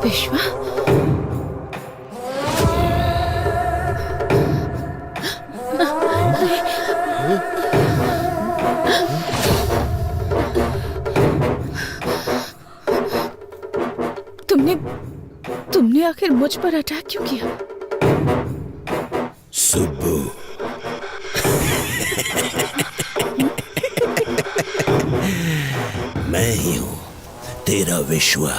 विश्वा, तुमने आखिर मुझ पर अटैक क्यों किया? सुब्बू, मैं ही हूँ तेरा विश्वा।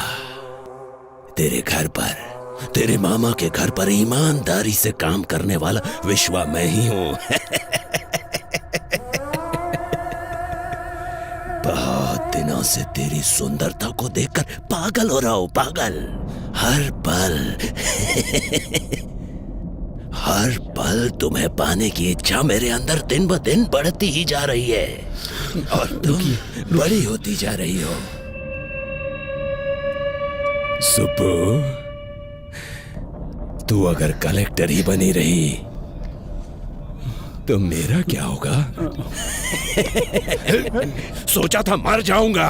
तेरे घर पर, तेरे मामा के घर पर ईमानदारी से काम करने वाला विश्वा मैं ही हूँ। बहुत दिनों से तेरी सुंदरता को देखकर पागल हो रहा हूँ, पागल। हर पल तुम्हें पाने की इच्छा मेरे अंदर दिन ब दिन बढ़ती ही जा रही है और तुम बड़ी होती जा रही हो। सुब्बू, तू अगर कलेक्टर ही बनी रही तो मेरा क्या होगा? सोचा था मर जाऊंगा,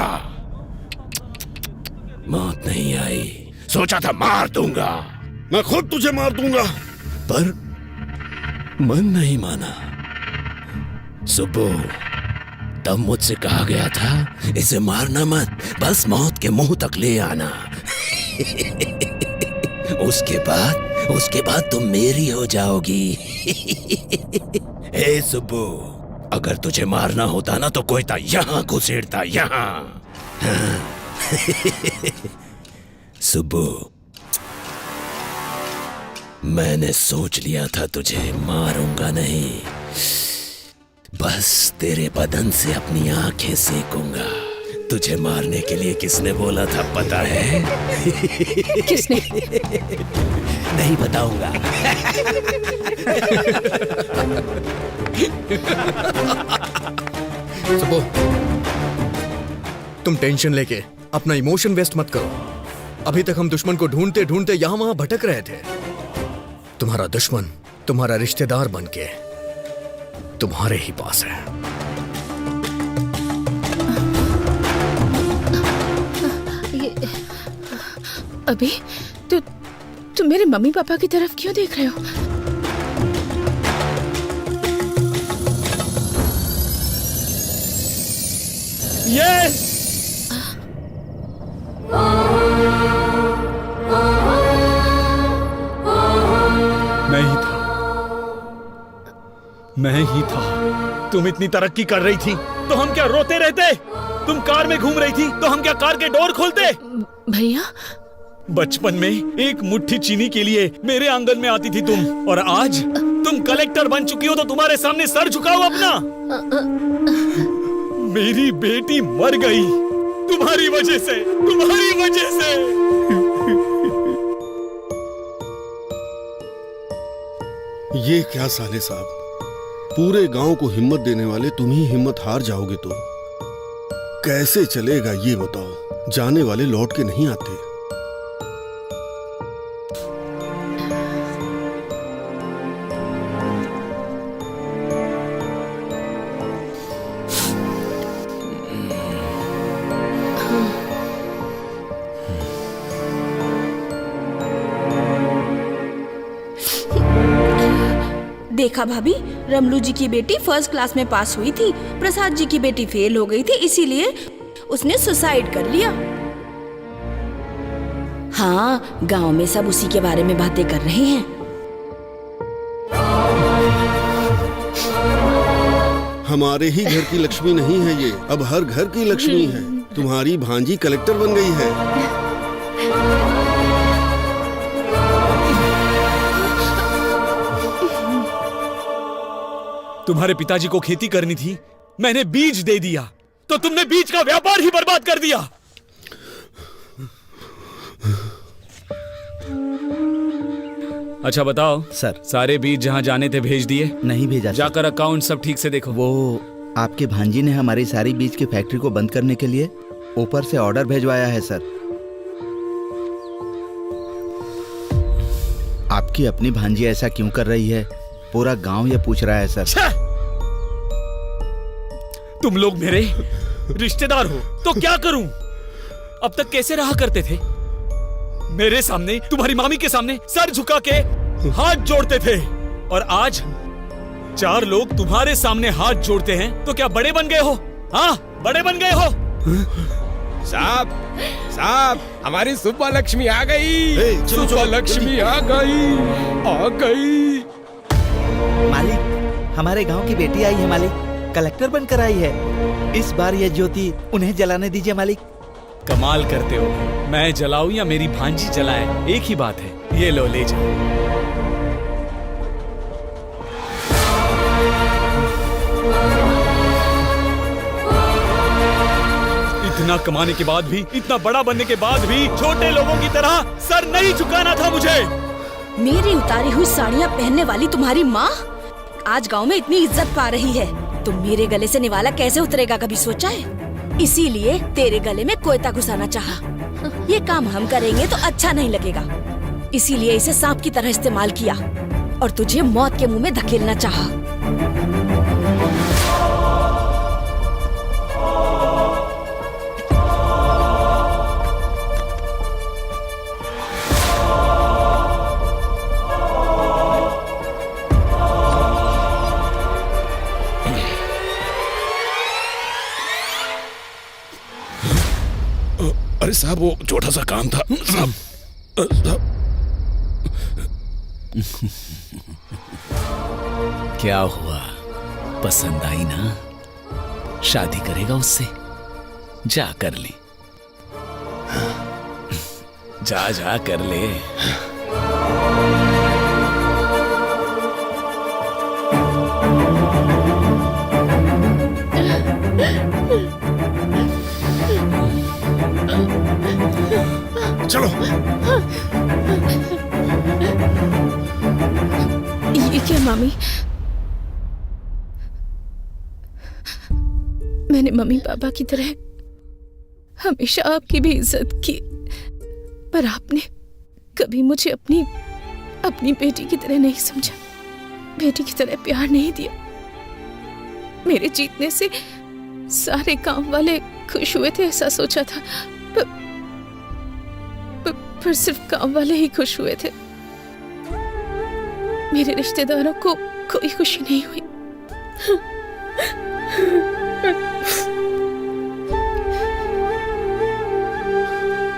मौत नहीं आई। सोचा था मार दूंगा, मैं खुद तुझे मार दूंगा, पर मन नहीं माना। सुब्बू, तब मुझसे कहा गया था इसे मारना मत, बस मौत के मुंह तक ले आना। उसके बाद तुम मेरी हो जाओगी। हे सुब्बू, अगर तुझे मारना होता ना तो कोयता यहाँ घुसेड़ता, यहाँ। हाँ। सुब्बू, मैंने सोच लिया था तुझे मारूंगा नहीं, बस तेरे बदन से अपनी आंखें सेकूंगा। तुझे मारने के लिए किसने बोला था पता है? किसने? नहीं बताऊंगा। सुबो, तुम टेंशन लेके अपना इमोशन वेस्ट मत करो। अभी तक हम दुश्मन को ढूंढते ढूंढते यहां वहां भटक रहे थे। तुम्हारा दुश्मन तुम्हारा रिश्तेदार बनके तुम्हारे ही पास है। अभी तुम मेरे मम्मी पापा की तरफ क्यों देख रहे हो? यस! मैं ही था। तुम इतनी तरक्की कर रही थी तो हम क्या रोते रहते? तुम कार में घूम रही थी तो हम क्या कार के डोर खोलते? भैया, बचपन में एक मुट्ठी चीनी के लिए मेरे आंगन में आती थी तुम, और आज तुम कलेक्टर बन चुकी हो तो तुम्हारे सामने सर झुकाओ अपना। मेरी बेटी मर गई तुम्हारी वजह से, तुम्हारी वजह से। ये क्या साले साहब, पूरे गांव को हिम्मत देने वाले तुम ही हिम्मत हार जाओगे तो कैसे चलेगा ये बताओ? जाने वाले लौट के नहीं आते। देखा भाभी, रमलू जी की बेटी फर्स्ट क्लास में पास हुई थी, प्रसाद जी की बेटी फेल हो गई थी, इसीलिए उसने सुसाइड कर लिया। हाँ, गांव में सब उसी के बारे में बातें कर रहे हैं। हमारे ही घर की लक्ष्मी नहीं है ये, अब हर घर की लक्ष्मी है। तुम्हारी भांजी कलेक्टर बन गई है। तुम्हारे पिताजी को खेती करनी थी, मैंने बीज दे दिया तो तुमने बीज का व्यापार ही बर्बाद कर दिया। अच्छा बताओ सर, सारे बीज जहां जाने थे भेज दिए? नहीं भेजा। जाकर अकाउंट सब ठीक से देखो। वो आपके भांजी ने हमारी सारी बीज की फैक्ट्री को बंद करने के लिए ऊपर से ऑर्डर भेजवाया है सर। आपकी अपनी भांजी ऐसा क्यों कर रही है, पूरा गांव ये पूछ रहा है सर। तुम लोग मेरे रिश्तेदार हो तो क्या करूं? अब तक कैसे रहा करते थे? मेरे सामने, तुम्हारी मामी के सामने सर झुका के हाथ जोड़ते थे, और आज 4 लोग तुम्हारे सामने हाथ जोड़ते हैं तो क्या बड़े बन गए हो? हाँ, बड़े बन गए हो। साहब, साहब, हमारी सुब्बा लक्ष्मी आ गई। सुब्बा लक्ष्मी आ गई, आ गई। मालिक, हमारे गांव की बेटी आई है मालिक, कलेक्टर बनकर आई है। इस बार यह ज्योति उन्हें जलाने दीजिए मालिक। कमाल करते हो, मैं जलाऊं या मेरी भांजी जलाए, एक ही बात है। ये लो, ले जाओ। इतना कमाने के बाद भी, इतना बड़ा बनने के बाद भी छोटे लोगों की तरह सर नहीं झुकाना था मुझे। मेरी उतारी हुई साड़ियाँ पहनने वाली तुम्हारी माँ आज गांव में इतनी इज्जत पा रही है, तो मेरे गले से निवाला कैसे उतरेगा, कभी सोचा है? इसीलिए तेरे गले में कोयता घुसाना चाहा। ये काम हम करेंगे तो अच्छा नहीं लगेगा, इसीलिए इसे सांप की तरह इस्तेमाल किया और तुझे मौत के मुंह में धकेलना चाहा। अरे साहब वो छोटा सा काम था साहब। क्या हुआ, पसंद आई ना? शादी करेगा उससे? जा कर ले, जा जा कर ले। चलो। ये क्या मामी? मैंने मम्मी पापा की तरह हमेशा आपकी भी इज्जत की, पर आपने कभी मुझे अपनी बेटी की तरह नहीं समझा, बेटी की तरह प्यार नहीं दिया। मेरे जीतने से सारे गांव वाले खुश हुए थे ऐसा सोचा था, पर सिर्फ गांव वाले ही खुश हुए थे। मेरे रिश्तेदारों को कोई खुशी नहीं हुई।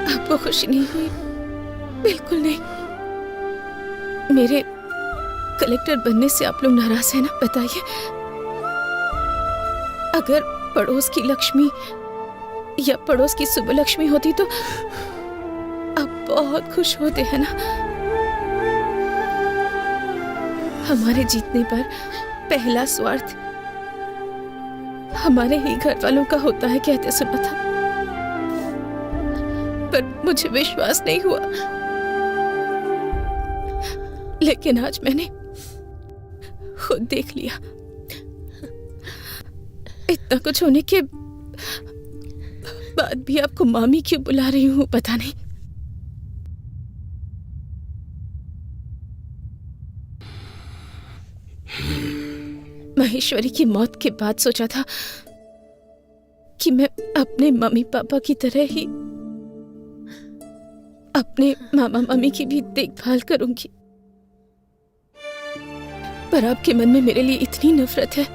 आपको खुशी नहीं हुई? बिल्कुल नहीं। मेरे कलेक्टर बनने से आप लोग नाराज हैं ना? बताइए। अगर पड़ोस की लक्ष्मी या पड़ोस की सुबलक्ष्मी होती तो आप बहुत खुश होते हैं ना? हमारे जीतने पर पहला स्वार्थ हमारे ही घर वालों का होता है कहते सुना था, पर मुझे विश्वास नहीं हुआ। लेकिन आज मैंने खुद देख लिया। इतना कुछ होने के बाद भी आपको मामी क्यों बुला रही हूँ पता नहीं। महेश्वरी की मौत के बाद सोचा था कि मैं अपने मम्मी पापा की तरह ही अपने मामा मामी की भी देखभाल करूंगी, पर आपके मन में मेरे लिए इतनी नफरत है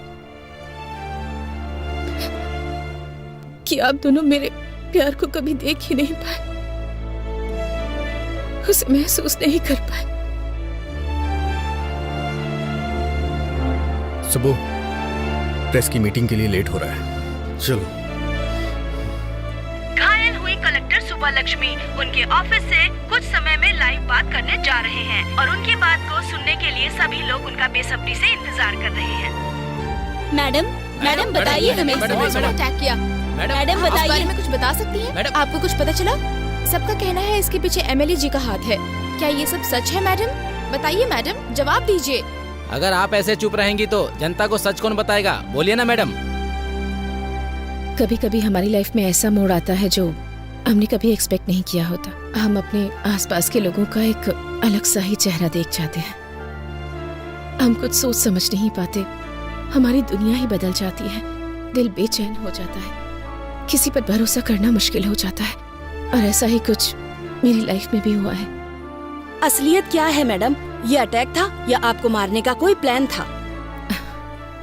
कि आप दोनों मेरे प्यार को कभी देख ही नहीं पाए, उसे महसूस नहीं कर पाए। सुबह प्रेस की मीटिंग के लिए लेट हो रहा है, चलो। घायल हुई कलेक्टर सुबलक्ष्मी उनके ऑफिस से कुछ समय में लाइव बात करने जा रहे हैं और उनकी बात को सुनने के लिए सभी लोग उनका बेसब्री से इंतजार कर रहे हैं। मैडम बताइए हमें अटैक किया। मैडम बताइए, बारे में कुछ बता सकती हैं? आपको कुछ पता चला? सबका कहना है इसके पीछे एमएलए जी का हाथ है, क्या ये सब सच है? मैडम बताइए, मैडम जवाब दीजिए। अगर आप ऐसे चुप रहेंगी तो जनता को सच कौन बताएगा? बोलिए ना मैडम। कभी कभी हमारी लाइफ में ऐसा मोड़ आता है जो हमने कभी एक्सपेक्ट नहीं किया होता। हम अपने आसपास के लोगों का एक अलग सा ही चेहरा देख जाते हैं। हम कुछ सोच समझ नहीं पाते, हमारी दुनिया ही बदल जाती है, दिल बेचैन हो जाता है, किसी पर भरोसा करना मुश्किल हो जाता है, और ऐसा ही कुछ मेरी लाइफ में भी हुआ है। असलियत क्या है मैडम? ये अटैक था या आपको मारने का कोई प्लान था?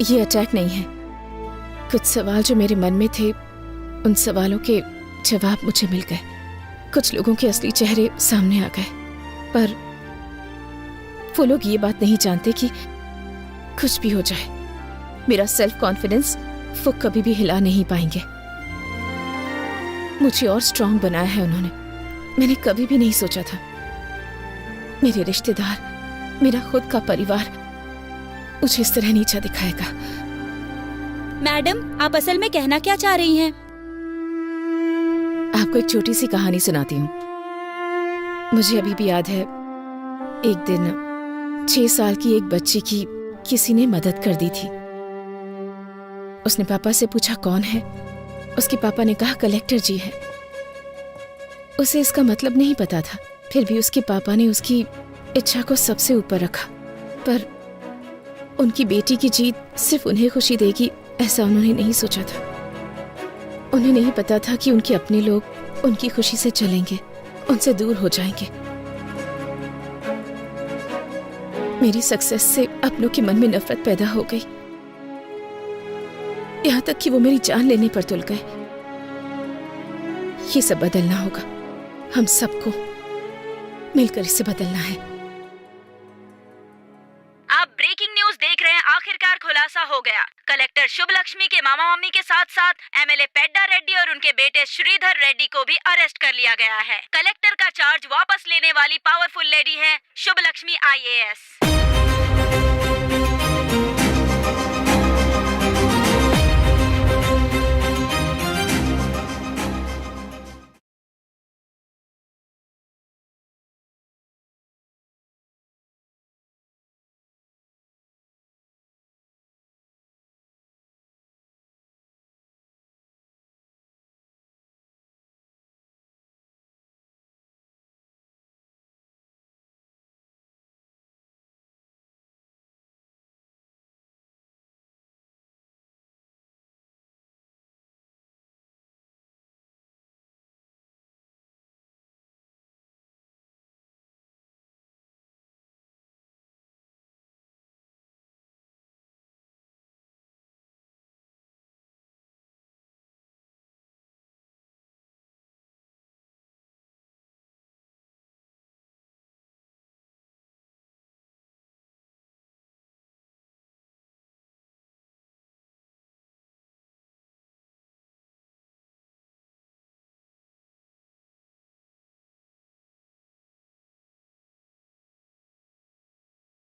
ये अटैक नहीं है। कुछ सवाल जो मेरे मन में थे, उन सवालों के जवाब मुझे मिल गए। कुछ लोगों के असली चेहरे सामने आ गए, पर वो लोग ये बात नहीं जानते कि कुछ भी हो जाए, मेरा सेल्फ कॉन्फिडेंस वो कभी भी हिला नहीं पाएंगे। मुझे और स्ट्रांग बनाया है उन्होंने। मैंने कभी भी नहीं सोचा था मेरे रिश्तेदार, मेरा खुद का परिवार मुझे इस तरह नीचा दिखाएगा। मैडम आप असल में कहना क्या चाह रही हैं? आपको एक छोटी सी कहानी सुनाती हूँ। मुझे अभी भी याद है, एक दिन 6 साल की एक बच्ची की किसी ने मदद कर दी थी। उसने पापा से पूछा कौन है। उसके पापा ने कहा कलेक्टर जी है। उसे इसका मतलब नहीं पता था, फिर भी उसके पापा ने उसकी इच्छा को सबसे ऊपर रखा। पर उनकी बेटी की जीत सिर्फ उन्हें खुशी देगी ऐसा उन्होंने नहीं सोचा था। उन्हें नहीं पता था कि उनके अपने लोग उनकी खुशी से चलेंगे, उनसे दूर हो जाएंगे। मेरी सक्सेस से अपनों के मन में नफरत पैदा हो गई, यहाँ तक कि वो मेरी जान लेने पर तुल गए। ये सब बदलना होगा। हम सबको मिलकर इसे बदलना है। आप ब्रेकिंग न्यूज देख रहे हैं। आखिरकार खुलासा हो गया। कलेक्टर शुभ लक्ष्मी के मामा मामी के साथ साथ एमएलए पेड्डा रेड्डी और उनके बेटे श्रीधर रेड्डी को भी अरेस्ट कर लिया गया है। कलेक्टर का चार्ज वापस लेने वाली पावरफुल लेडी है शुभ लक्ष्मी IAS।